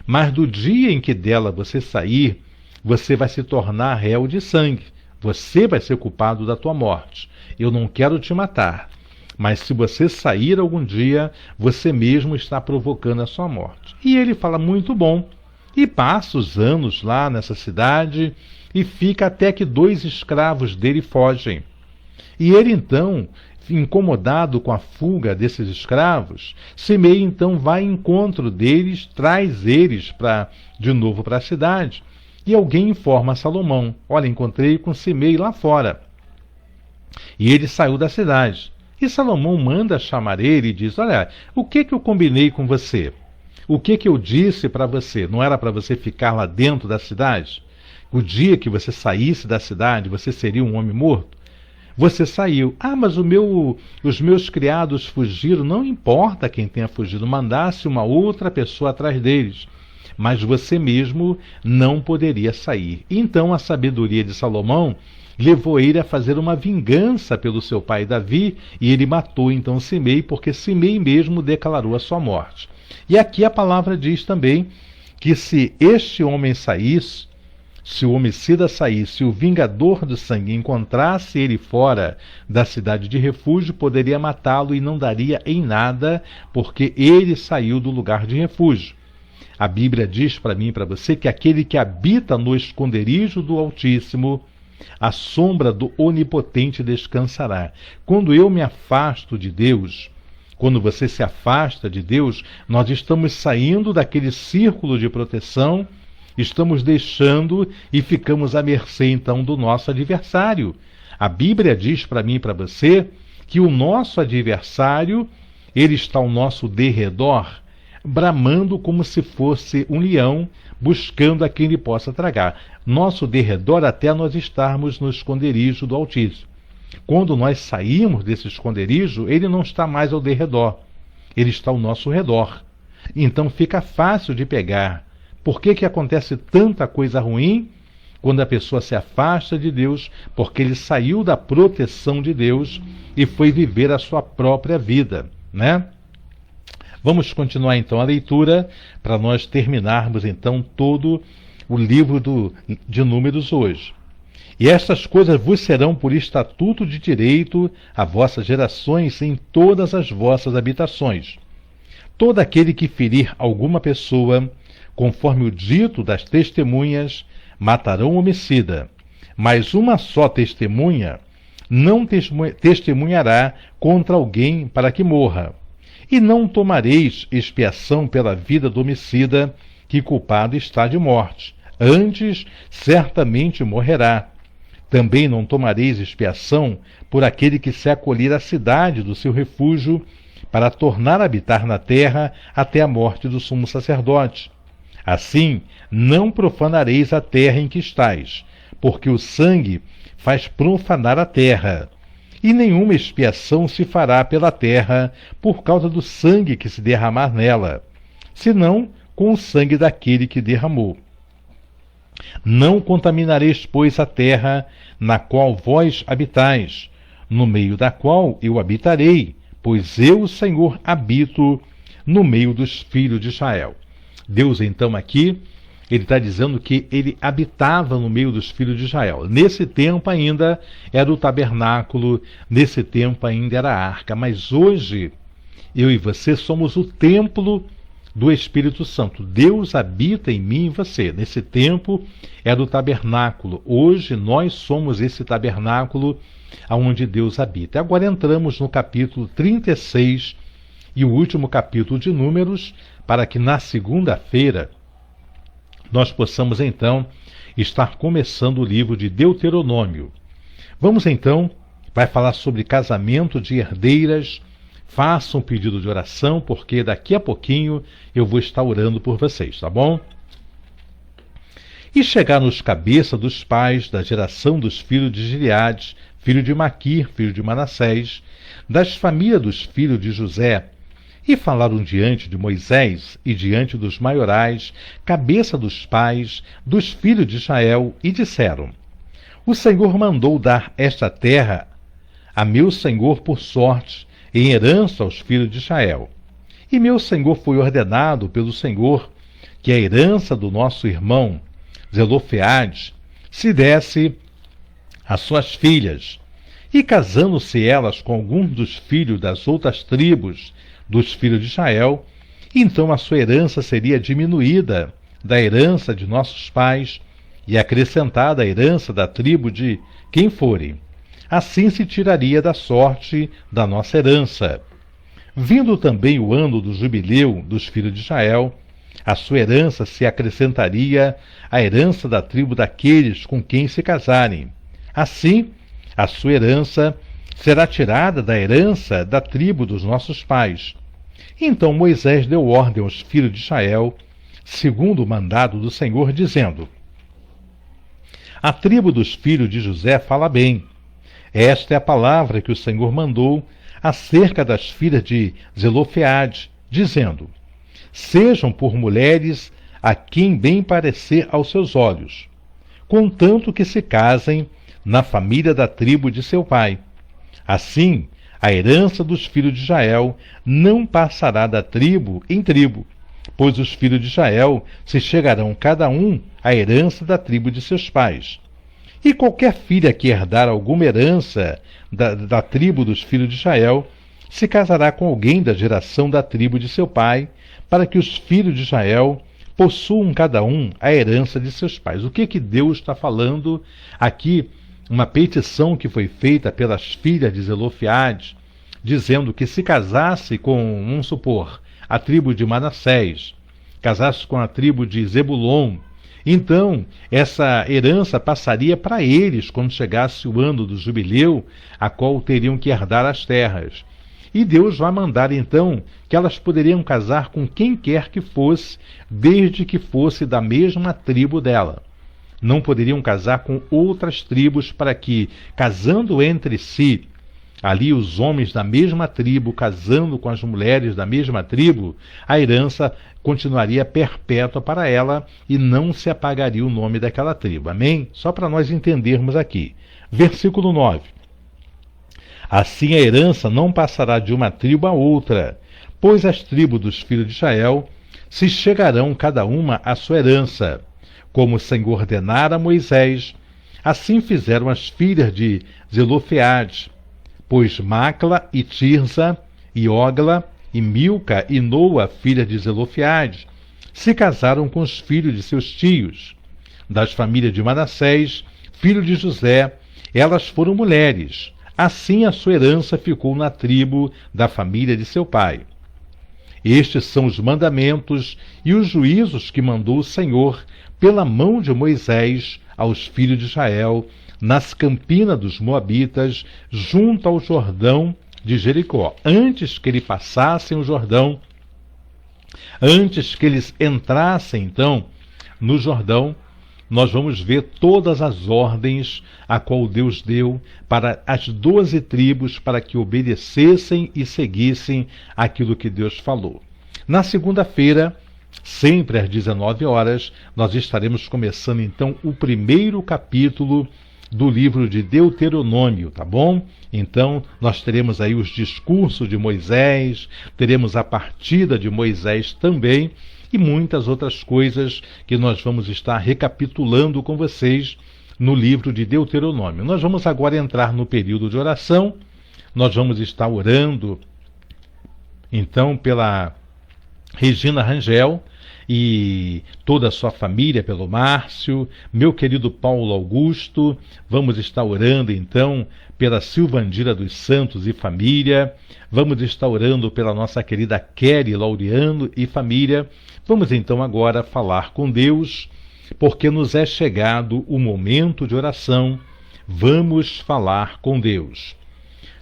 Mas do dia em que dela você sair, você vai se tornar réu de sangue. Você vai ser culpado da tua morte. Eu não quero te matar, mas se você sair algum dia, você mesmo está provocando a sua morte. E ele fala, muito bom. E passa os anos lá nessa cidade e fica até que 2 escravos dele fogem. E ele então, incomodado com a fuga desses escravos, Simei então vai ao encontro deles, traz eles de novo para a cidade. E alguém informa a Salomão, olha, encontrei com Simei lá fora. E ele saiu da cidade. E Salomão manda chamar ele e diz, olha, o que eu combinei com você? O que eu disse para você? Não era para você ficar lá dentro da cidade? O dia que você saísse da cidade, você seria um homem morto? Você saiu. Ah, mas os meus criados fugiram. Não importa quem tenha fugido, mandasse uma outra pessoa atrás deles. Mas você mesmo não poderia sair. Então a sabedoria de Salomão levou ele a fazer uma vingança pelo seu pai Davi, e ele matou então Simei, porque Simei mesmo declarou a sua morte. E aqui a palavra diz também que se este homem saísse, se o homicida saísse, o vingador do sangue encontrasse ele fora da cidade de refúgio, poderia matá-lo e não daria em nada, porque ele saiu do lugar de refúgio. A Bíblia diz para mim e para você que aquele que habita no esconderijo do Altíssimo, a sombra do Onipotente descansará. Quando eu me afasto de Deus, quando você se afasta de Deus, nós estamos saindo daquele círculo de proteção, estamos deixando e ficamos à mercê então do nosso adversário. A Bíblia diz para mim e para você que o nosso adversário, ele está ao nosso derredor, bramando como se fosse um leão, buscando a quem ele possa tragar. Nosso derredor até nós estarmos no esconderijo do Altíssimo. Quando nós saímos desse esconderijo, ele não está mais ao derredor, ele está ao nosso redor. Então fica fácil de pegar. Por que acontece tanta coisa ruim? Quando a pessoa se afasta de Deus, porque ele saiu da proteção de Deus e foi viver a sua própria vida, né? Vamos continuar então a leitura para nós terminarmos então todo o livro de Números hoje. E estas coisas vos serão por estatuto de direito a vossas gerações em todas as vossas habitações. Todo aquele que ferir alguma pessoa, conforme o dito das testemunhas, matarão o homicida. Mas uma só testemunha não testemunhará contra alguém para que morra. E não tomareis expiação pela vida do homicida, que culpado está de morte. Antes, certamente morrerá. Também não tomareis expiação por aquele que se acolher à cidade do seu refúgio, para tornar a habitar na terra até a morte do sumo sacerdote. Assim, não profanareis a terra em que estais, porque o sangue faz profanar a terra. e nenhuma expiação se fará pela terra por causa do sangue que se derramar nela, senão com o sangue daquele que derramou. Não contaminareis, pois, a terra na qual vós habitais, no meio da qual eu habitarei, pois eu, o Senhor, habito no meio dos filhos de Israel. Deus, então, aqui, ele está dizendo que ele habitava no meio dos filhos de Israel. Nesse tempo ainda era o tabernáculo, nesse tempo ainda era a arca, mas hoje, eu e você somos o templo do Espírito Santo. Deus habita em mim e você. Nesse tempo era o tabernáculo. Hoje nós somos esse tabernáculo aonde Deus habita. Agora entramos no capítulo 36 e o último capítulo de Números, para que na segunda-feira nós possamos então estar começando o livro de Deuteronômio. Vamos então, vai falar sobre casamento de herdeiras. Faça um pedido de oração, porque daqui a pouquinho eu vou estar orando por vocês, tá bom? E chegar nos cabeças dos pais da geração dos filhos de Gileade, filho de Maquir, filho de Manassés, das famílias dos filhos de José, e falaram diante de Moisés e diante dos maiorais, cabeça dos pais dos filhos de Israel, e disseram: O Senhor mandou dar esta terra a meu senhor por sorte, em herança aos filhos de Israel. E meu senhor foi ordenado pelo Senhor que a herança do nosso irmão Zelofeade se desse às suas filhas, e casando-se elas com alguns dos filhos das outras tribos dos filhos de Israel, então a sua herança seria diminuída da herança de nossos pais e acrescentada à herança da tribo de quem forem. Assim se tiraria da sorte da nossa herança. Vindo também o ano do jubileu dos filhos de Israel, a sua herança se acrescentaria à herança da tribo daqueles com quem se casarem. Assim, a sua herança será tirada da herança da tribo dos nossos pais. Então Moisés deu ordem aos filhos de Israel, segundo o mandado do Senhor, dizendo: A tribo dos filhos de José fala bem. Esta é a palavra que o Senhor mandou acerca das filhas de Zelofeade, dizendo: Sejam por mulheres a quem bem parecer aos seus olhos, contanto que se casem na família da tribo de seu pai. Assim, a herança dos filhos de Israel não passará da tribo em tribo, pois os filhos de Israel se chegarão cada um à herança da tribo de seus pais. E qualquer filha que herdar alguma herança da tribo dos filhos de Israel se casará com alguém da geração da tribo de seu pai, para que os filhos de Israel possuam cada um a herança de seus pais. O que Deus está falando aqui? Uma petição que foi feita pelas filhas de Zelofeade, dizendo que se casasse com, vamos supor, a tribo de Manassés, casasse com a tribo de Zebulon, então essa herança passaria para eles quando chegasse o ano do jubileu, a qual teriam que herdar as terras. E Deus vai mandar então que elas poderiam casar com quem quer que fosse, desde que fosse da mesma tribo dela. Não poderiam casar com outras tribos, para que, casando entre si, ali os homens da mesma tribo, casando com as mulheres da mesma tribo, a herança continuaria perpétua para ela e não se apagaria o nome daquela tribo. Amém? Só para nós entendermos aqui. Versículo 9. Assim a herança não passará de uma tribo a outra, pois as tribos dos filhos de Israel se chegarão cada uma à sua herança. Como o Senhor ordenara a Moisés, assim fizeram as filhas de Zelofeade, pois Macla e Tirza e Ogla e Milca e Noa, filha de Zelofeade, se casaram com os filhos de seus tios. Das famílias de Manassés, filho de José, elas foram mulheres. Assim a sua herança ficou na tribo da família de seu pai. Estes são os mandamentos e os juízos que mandou o Senhor pela mão de Moisés aos filhos de Israel, nas campinas dos Moabitas, junto ao Jordão de Jericó. Antes que eles passassem o Jordão, antes que eles entrassem então no Jordão, nós vamos ver todas as ordens a qual Deus deu para as 12 tribos para que obedecessem e seguissem aquilo que Deus falou. Na segunda-feira, sempre às 19 horas, nós estaremos começando então o primeiro capítulo do livro de Deuteronômio, tá bom? Então, nós teremos aí os discursos de Moisés, teremos a partida de Moisés também e muitas outras coisas que nós vamos estar recapitulando com vocês no livro de Deuteronômio. Nós vamos agora entrar no período de oração, nós vamos estar orando, então, pela Regina Rangel e toda a sua família, pelo Márcio, meu querido Paulo Augusto, vamos estar orando então pela Silvandira dos Santos e família, vamos estar orando pela nossa querida Kelly Laureano e família. Vamos então agora falar com Deus, porque nos é chegado o momento de oração. Vamos falar com Deus.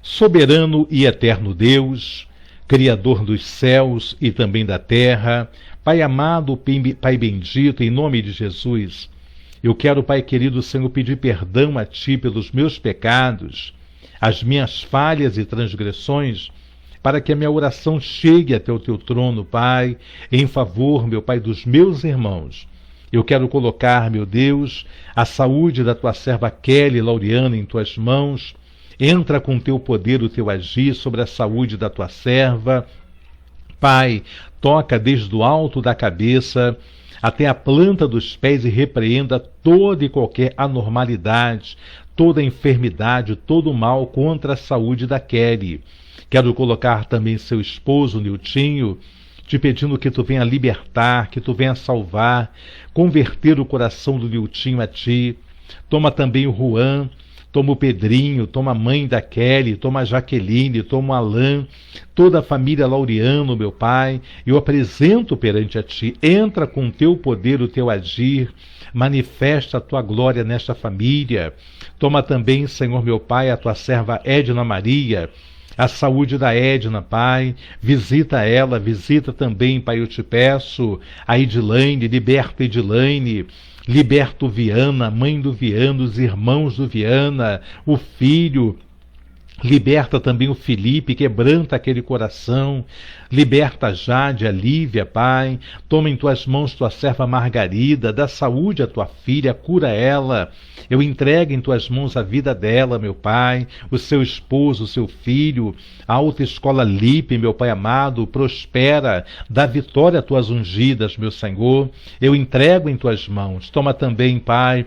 Soberano e eterno Deus, Criador dos céus e também da terra, Pai amado, Pai bendito, em nome de Jesus, eu quero, Pai querido Senhor, pedir perdão a Ti pelos meus pecados, as minhas falhas e transgressões, para que a minha oração chegue até o Teu trono, Pai, em favor, meu Pai, dos meus irmãos. Eu quero colocar, meu Deus, a saúde da Tua serva Kelly Laureano em Tuas mãos. Entra com Teu poder, o Teu agir sobre a saúde da Tua serva. Pai, toca desde o alto da cabeça até a planta dos pés e repreenda toda e qualquer anormalidade, toda enfermidade, todo mal contra a saúde da Kelly. Quero colocar também seu esposo, Niltinho, te pedindo que Tu venha libertar, que Tu venha salvar, converter o coração do Niltinho a Ti. Toma também o Juan, toma o Pedrinho, toma a mãe da Kelly, toma a Jaqueline, toma o Alain, toda a família Laureano, meu Pai, eu apresento perante a Ti. Entra com o Teu poder, o Teu agir, manifesta a Tua glória nesta família. Toma também, Senhor meu Pai, a Tua serva Edna Maria, a saúde da Edna, Pai, visita ela, visita também, Pai, eu te peço, a Edilane, liberta Edilane, liberta o Viana, a mãe do Viana, os irmãos do Viana, o filho, liberta também o Felipe, quebranta aquele coração, liberta a Jade, a Lívia, Pai, toma em Tuas mãos Tua serva Margarida, dá saúde à Tua filha, cura ela, eu entrego em Tuas mãos a vida dela, meu Pai, o seu esposo, o seu filho, a autoescola Lipe, meu Pai amado, prospera, dá vitória a Tuas ungidas, meu Senhor, eu entrego em Tuas mãos, toma também, Pai,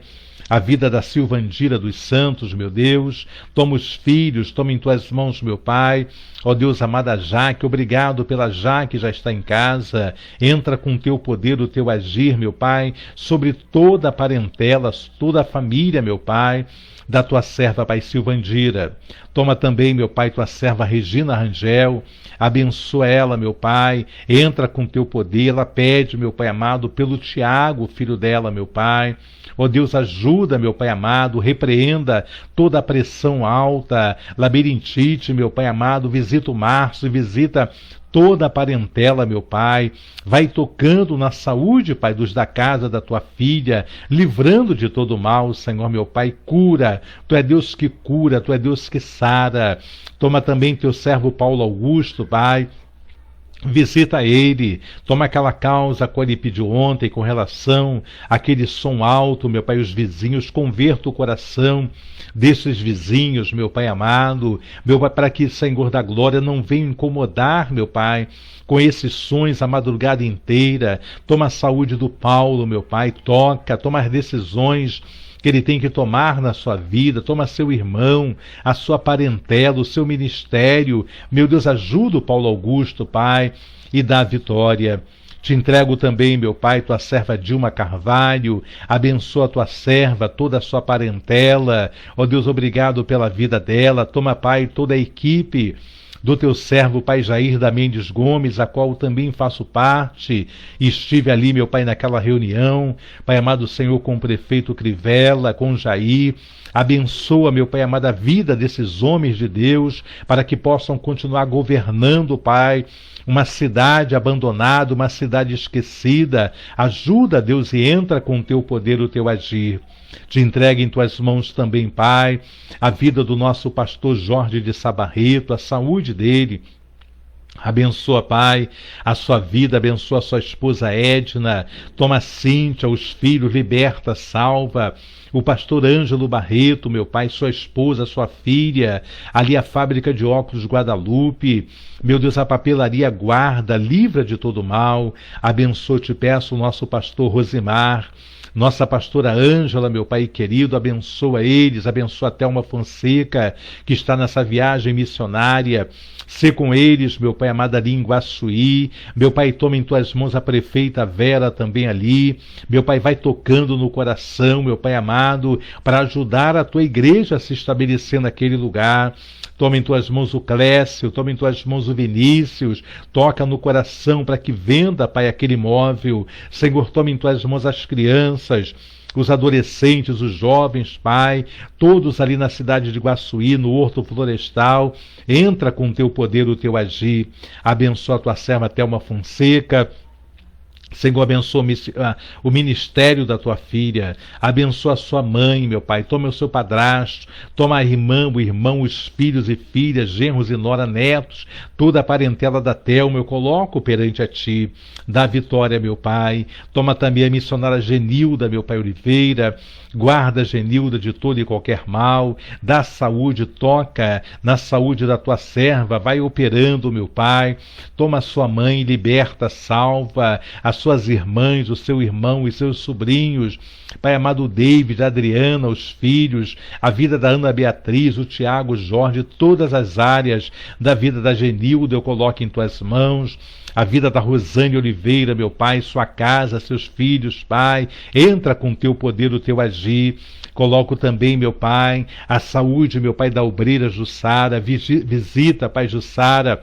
a vida da Silvandira dos Santos, meu Deus, toma os filhos, toma em Tuas mãos, meu Pai, ó Deus amada Jaque, obrigado pela Jaque que já está em casa, entra com Teu poder, o Teu agir, meu Pai, sobre toda a parentela, toda a família, meu Pai, da Tua serva, Pai Silvandira. Toma também, meu Pai, Tua serva Regina Rangel, abençoa ela, meu Pai, entra com Teu poder, ela pede, meu Pai amado, pelo Tiago, filho dela, meu Pai. Ó Deus, ajuda, meu Pai amado, repreenda toda a pressão alta, labirintite, meu Pai amado, visita o Márcio, visita toda a parentela, meu Pai, vai tocando na saúde, Pai, dos da casa da Tua filha, livrando de todo mal, Senhor, meu Pai, cura, Tu é Deus que cura, Tu é Deus que sara, toma também Teu servo Paulo Augusto, Pai, visita ele, toma aquela causa que ele pediu ontem com relação àquele som alto, meu Pai, os vizinhos, converta o coração desses vizinhos, meu Pai amado, meu Pai, para que, Senhor da glória, não venha incomodar, meu Pai, com esses sons a madrugada inteira. Toma a saúde do Paulo, meu Pai, toma as decisões que ele tem que tomar na sua vida, toma seu irmão, a sua parentela, o seu ministério. Meu Deus, ajuda o Paulo Augusto, Pai, e dá a vitória. Te entrego também, meu Pai, Tua serva Dilma Carvalho, abençoa Tua serva, toda a sua parentela. Ó Deus, obrigado pela vida dela. Toma, Pai, toda a equipe do teu servo, Pai Jair da Mendes Gomes, a qual também faço parte, e estive ali, meu Pai, naquela reunião, Pai amado Senhor, com o prefeito Crivella, com Jair. Abençoa, meu Pai amado, a vida desses homens de Deus, para que possam continuar governando, Pai, uma cidade abandonada, uma cidade esquecida. Ajuda, Deus, e entra com o teu poder, o teu agir. Te entregue em tuas mãos também, Pai, a vida do nosso pastor Jorge de Sabarreto, a saúde dele. Abençoa, Pai, a sua vida, abençoa a sua esposa Edna, toma Cíntia, os filhos, liberta, salva. O pastor Ângelo Barreto, meu Pai, sua esposa, sua filha, ali a fábrica de óculos Guadalupe, meu Deus, a papelaria guarda, livra de todo mal. Abençoa, te peço, o nosso pastor Rosimar, nossa pastora Ângela, meu Pai querido, abençoa eles, abençoa a Thelma Fonseca, que está nessa viagem missionária. Sê com eles, meu Pai amado, ali em Guaçuí. Meu Pai, toma em tuas mãos a prefeita Vera também ali. Meu Pai, vai tocando no coração, meu Pai amado, para ajudar a tua igreja a se estabelecer naquele lugar. Toma em tuas mãos o Clécio, toma em tuas mãos o Vinícius, toca no coração para que venda, Pai, aquele imóvel. Senhor, toma em tuas mãos as crianças, os adolescentes, os jovens, Pai, todos ali na cidade de Guaçuí, no Horto Florestal. Entra com o teu poder, o teu agir. Abençoa a tua serva Thelma Fonseca. Senhor, abençoa o ministério da tua filha, abençoa a sua mãe, meu Pai, toma o seu padrasto, toma a irmã, o irmão, os filhos e filhas, genros e nora, netos, toda a parentela da Thelma eu coloco perante a ti. Dá vitória, meu Pai. Toma também a missionária Genilda, meu Pai Oliveira, guarda Genilda de todo e qualquer mal, dá saúde, toca na saúde da tua serva, vai operando, meu Pai. Toma a sua mãe, liberta, salva as suas irmãs, o seu irmão e seus sobrinhos, Pai amado, David, a Adriana, os filhos, a vida da Ana Beatriz, o Tiago, o Jorge, todas as áreas da vida da Genilda eu coloco em tuas mãos. A vida da Rosane Oliveira, meu Pai, sua casa, seus filhos, Pai, entra com o teu poder, o teu agir. Coloco também, meu Pai, a saúde, meu Pai, da obreira Jussara. Visita, Pai Jussara,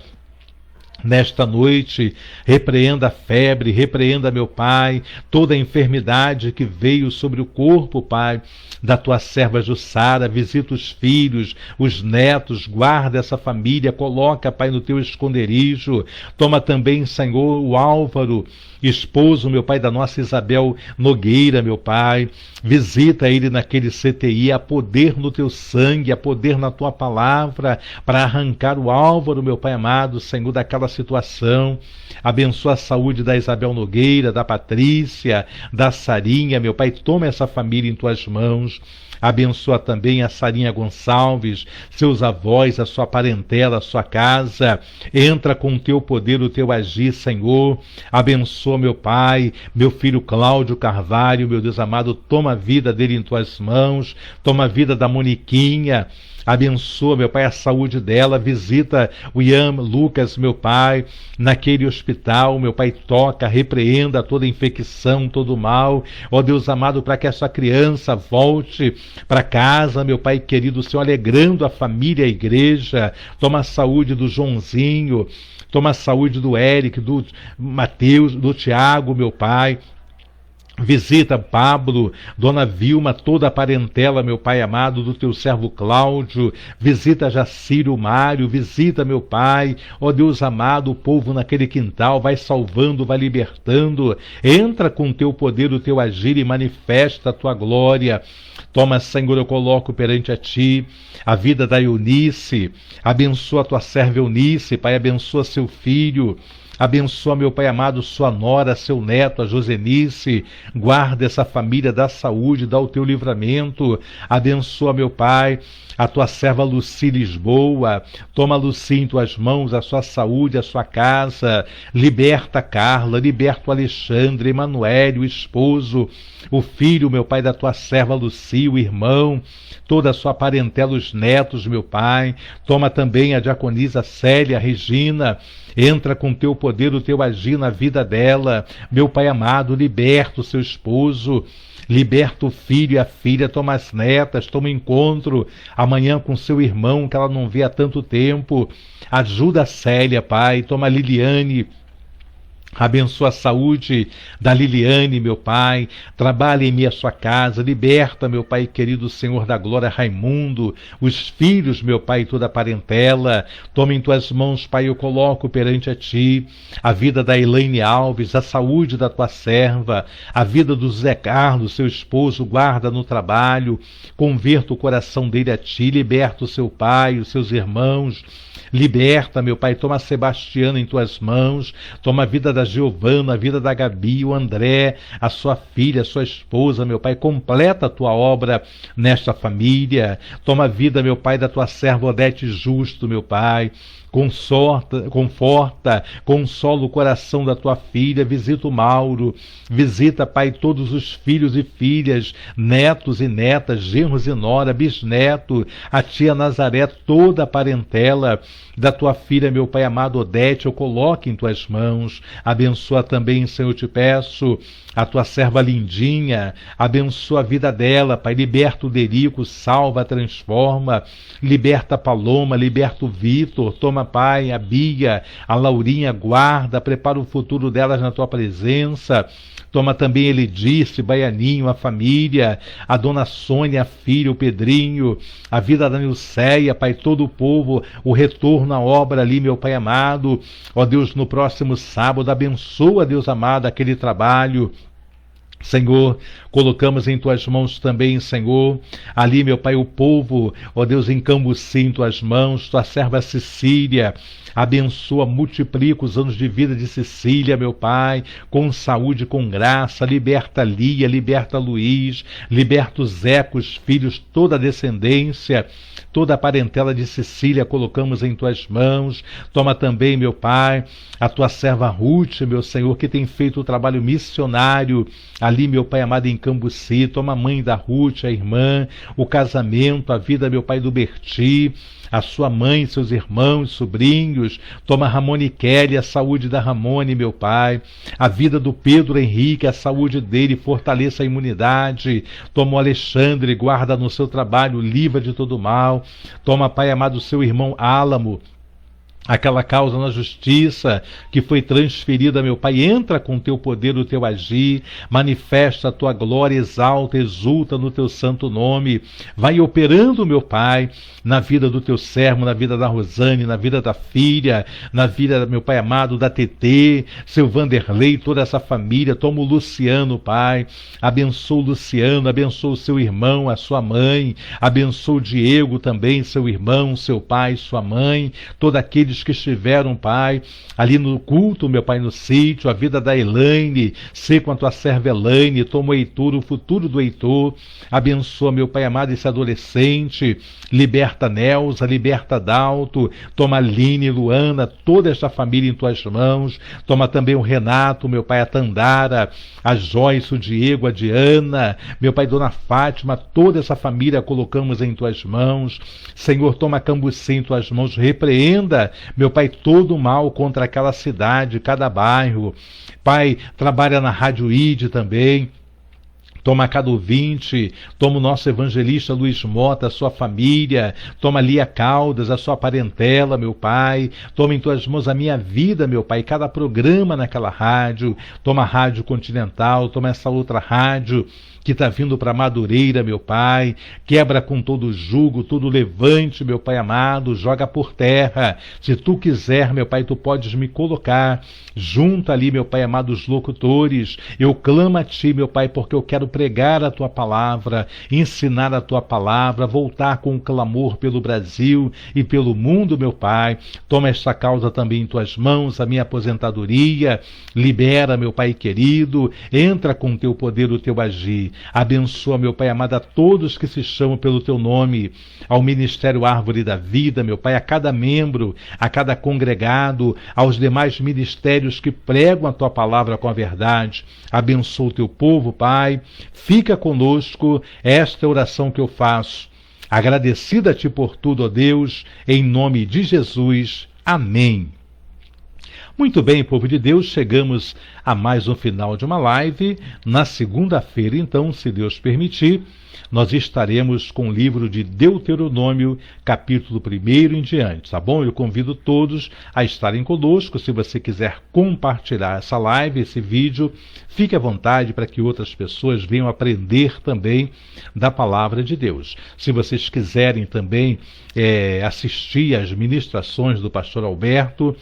nesta noite, repreenda a febre, repreenda, meu Pai, toda a enfermidade que veio sobre o corpo, Pai, da tua serva Jussara. Visita os filhos, os netos, guarda essa família, coloca, Pai, no teu esconderijo. Toma também, Senhor, o Álvaro, esposo, meu Pai, da nossa Isabel Nogueira, meu Pai. Visita ele naquele CTI, há poder no teu sangue, há poder na tua palavra, para arrancar o Álvaro, meu Pai amado, Senhor, daquela situação. Abençoa a saúde da Isabel Nogueira, da Patrícia, da Sarinha, meu Pai, toma essa família em tuas mãos. Abençoa também a Sarinha Gonçalves, seus avós, a sua parentela, a sua casa. Entra com o teu poder, o teu agir, Senhor. Abençoa, meu Pai, meu filho Cláudio Carvalho, meu Deus amado, toma a vida dele em tuas mãos. Toma a vida da Moniquinha. Abençoa, meu Pai, a saúde dela. Visita o Ian Lucas, meu Pai, naquele hospital. Meu Pai, toca, repreenda toda infecção, todo mal. Ó Deus amado, para que essa criança volte para casa, meu Pai querido, Senhor, alegrando a família, a igreja. Toma a saúde do Joãozinho, toma a saúde do Eric, do Mateus, do Tiago, meu Pai. Visita Pablo, Dona Vilma, toda a parentela, meu Pai amado, do teu servo Cláudio. Visita Jacírio Mário, visita, meu Pai, ó Deus amado, o povo naquele quintal, vai salvando, vai libertando. Entra com o teu poder, o teu agir e manifesta a tua glória. Toma, Senhor, eu coloco perante a ti a vida da Eunice. Abençoa a tua serva Eunice, Pai, abençoa seu filho. Abençoa, meu Pai amado, sua nora, seu neto, a Josenice. Guarda essa família, dá saúde, dá o teu livramento. Abençoa, meu Pai, a tua serva Luci Lisboa. Toma Luci em tuas mãos, a sua saúde, a sua casa. Liberta Carla, liberta o Alexandre, Emanuele, o esposo, o filho, meu Pai, da tua serva Luci, o irmão, toda a sua parentela, os netos, meu Pai. Toma também a diaconisa Célia, a Regina. Entra com o teu poder, o teu agir na vida dela. Meu Pai amado, liberta o seu esposo. Liberta o filho e a filha, toma as netas, toma encontro amanhã com seu irmão que ela não vê há tanto tempo. Ajuda a Célia, Pai, toma a Liliane. Abençoa a saúde da Liliane, meu Pai. Trabalha em minha sua casa. Liberta, meu Pai querido, Senhor da glória, Raimundo. Os filhos, meu Pai, toda a parentela. Toma em tuas mãos, Pai, eu coloco perante a ti a vida da Elaine Alves, a saúde da tua serva, a vida do Zé Carlos, seu esposo, guarda no trabalho. Converta o coração dele a ti. Liberta o seu pai, os seus irmãos. Liberta, meu Pai, toma a Sebastiana em tuas mãos, toma a vida da Giovana, a vida da Gabi, o André, a sua filha, a sua esposa, meu Pai, completa a tua obra nesta família, toma a vida, meu Pai, da tua serva Odete Justo, meu Pai, conforta, consola o coração da tua filha, visita o Mauro, visita, Pai, todos os filhos e filhas, netos e netas, genros e nora, bisneto, a tia Nazaré, toda a parentela da tua filha, meu Pai amado Odete, eu coloco em tuas mãos. Abençoa também, Senhor, eu te peço, a tua serva Lindinha, abençoa a vida dela, Pai, liberta o Derico, salva, transforma, liberta a Paloma, liberta o Vitor, toma, Pai, a Bia, a Laurinha, guarda, prepara o futuro delas na tua presença. Toma também Elidice, Baianinho, a família, a dona Sônia, a filha, o Pedrinho, a vida da Nilceia, Pai, todo o povo, o retorno à obra ali, meu Pai amado. Ó Deus, no próximo sábado, abençoa, Deus amado, aquele trabalho. Senhor, colocamos em tuas mãos também, Senhor, ali, meu Pai, o povo, ó Deus, em Cambuci, em tuas mãos, tua serva Cecília, abençoa, multiplica os anos de vida de Cecília, meu Pai, com saúde, com graça, liberta Lia, liberta Luiz, liberta os Zeca, os filhos, toda a descendência, toda a parentela de Cecília, colocamos em tuas mãos. Toma também, meu Pai, a tua serva Ruth, meu Senhor, que tem feito o trabalho missionário ali, meu Pai amado, em Cambuci. Toma a mãe da Ruth, a irmã, o casamento, a vida, meu Pai, do Berti, a sua mãe, seus irmãos, sobrinhos. Toma Ramone Kelly, a saúde da Ramone, meu Pai, a vida do Pedro Henrique, a saúde dele, fortaleça a imunidade. Toma o Alexandre, guarda no seu trabalho, livra de todo mal. Toma, Pai amado, o seu irmão Álamo, aquela causa na justiça que foi transferida, meu Pai, entra com o teu poder, o teu agir, manifesta a tua glória, exalta, exulta no teu santo nome, vai operando, meu Pai, na vida do teu servo, na vida da Rosane, na vida da filha, na vida, meu Pai amado, da TT, seu Vanderlei, toda essa família. Toma o Luciano, Pai, abençoa o Luciano, abençoa o seu irmão, a sua mãe, abençoa o Diego também, seu irmão, seu pai, sua mãe, todos aqueles que estiveram, Pai, ali no culto, meu Pai, no sítio, a vida da Elaine, sei com a tua serva Elaine, toma o Heitor, o futuro do Heitor, abençoa, meu Pai amado, esse adolescente, liberta Nelza, liberta Dalto, toma Aline, Luana, toda esta família em tuas mãos. Toma também o Renato, meu Pai, a Tandara, a Joyce, o Diego, a Diana, meu Pai, Dona Fátima, toda essa família colocamos em tuas mãos. Senhor, toma Cambuci em tuas mãos, repreenda, meu Pai, todo o mal contra aquela cidade, cada bairro. Pai, trabalha na Rádio ID também. Toma cada ouvinte, toma o nosso evangelista Luiz Mota, a sua família, toma Lia Caldas, a sua parentela, meu Pai, toma em tuas mãos a minha vida, meu Pai, cada programa naquela rádio, toma a Rádio Continental, toma essa outra rádio que está vindo para Madureira, meu Pai, quebra com todo o jugo, todo levante, meu Pai amado, joga por terra. Se tu quiser, meu Pai, tu podes me colocar junto ali, meu Pai amado, os locutores. Eu clamo a ti, meu Pai, porque eu quero pregar a tua palavra, ensinar a tua palavra, voltar com um clamor pelo Brasil e pelo mundo, meu Pai. Toma esta causa também em tuas mãos, a minha aposentadoria, libera, meu Pai querido, entra com o teu poder, o teu agir. Abençoa, meu Pai amado, a todos que se chamam pelo teu nome, ao Ministério Árvore da Vida, meu Pai, a cada membro, a cada congregado, aos demais ministérios que pregam a tua palavra com a verdade. Abençoa o teu povo, Pai, fica conosco. Esta é a oração que eu faço, agradecida a ti por tudo, ó Deus, em nome de Jesus. Amém. Muito bem, povo de Deus, chegamos a mais um final de uma live. Na segunda-feira, então, se Deus permitir, nós estaremos com o livro de Deuteronômio, capítulo 1 em diante, tá bom? Eu convido todos a estarem conosco. Se você quiser compartilhar essa live, esse vídeo, fique à vontade para que outras pessoas venham aprender também da palavra de Deus. Se vocês quiserem também assistir às ministrações do pastor Alberto,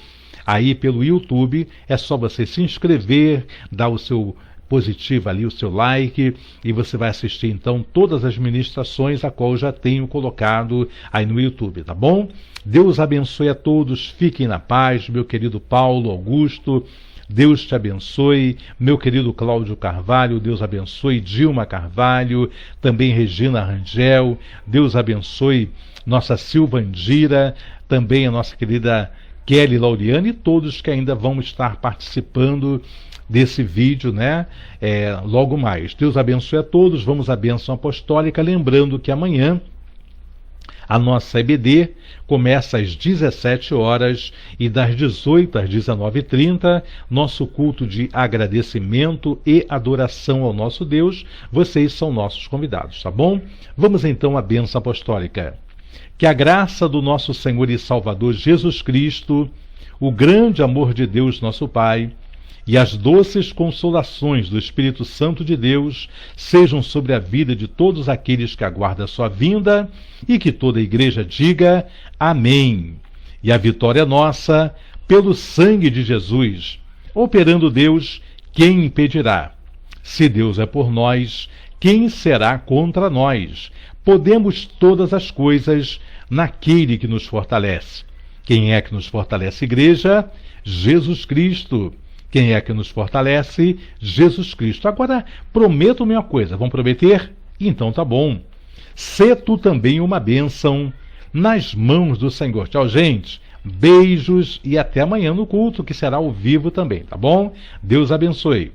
aí pelo YouTube, é só você se inscrever, dar o seu positivo ali, o seu like, e você vai assistir então todas as ministrações a qual eu já tenho colocado aí no YouTube, tá bom? Deus abençoe a todos, fiquem na paz, meu querido Paulo Augusto, Deus te abençoe, meu querido Cláudio Carvalho, Deus abençoe Dilma Carvalho, também Regina Rangel, Deus abençoe nossa Silva Andira, também a nossa querida Kelly Lauriane e todos que ainda vão estar participando desse vídeo, né? Logo mais. Deus abençoe a todos, vamos à bênção apostólica, lembrando que amanhã a nossa EBD começa às 17 horas e das 18 às 19h30, nosso culto de agradecimento e adoração ao nosso Deus. Vocês são nossos convidados, tá bom? Vamos então à bênção apostólica. Que a graça do nosso Senhor e Salvador Jesus Cristo, o grande amor de Deus nosso Pai e as doces consolações do Espírito Santo de Deus sejam sobre a vida de todos aqueles que aguardam a sua vinda e que toda a igreja diga amém. E a vitória é nossa pelo sangue de Jesus. Operando Deus, quem impedirá? Se Deus é por nós, quem será contra nós? Podemos todas as coisas naquele que nos fortalece. Quem é que nos fortalece, igreja? Jesus Cristo. Quem é que nos fortalece? Jesus Cristo. Agora, prometo-me uma coisa. Vão prometer? Então tá bom. Sê tu também uma bênção nas mãos do Senhor. Tchau, gente. Beijos e até amanhã no culto, que será ao vivo também, tá bom? Deus abençoe.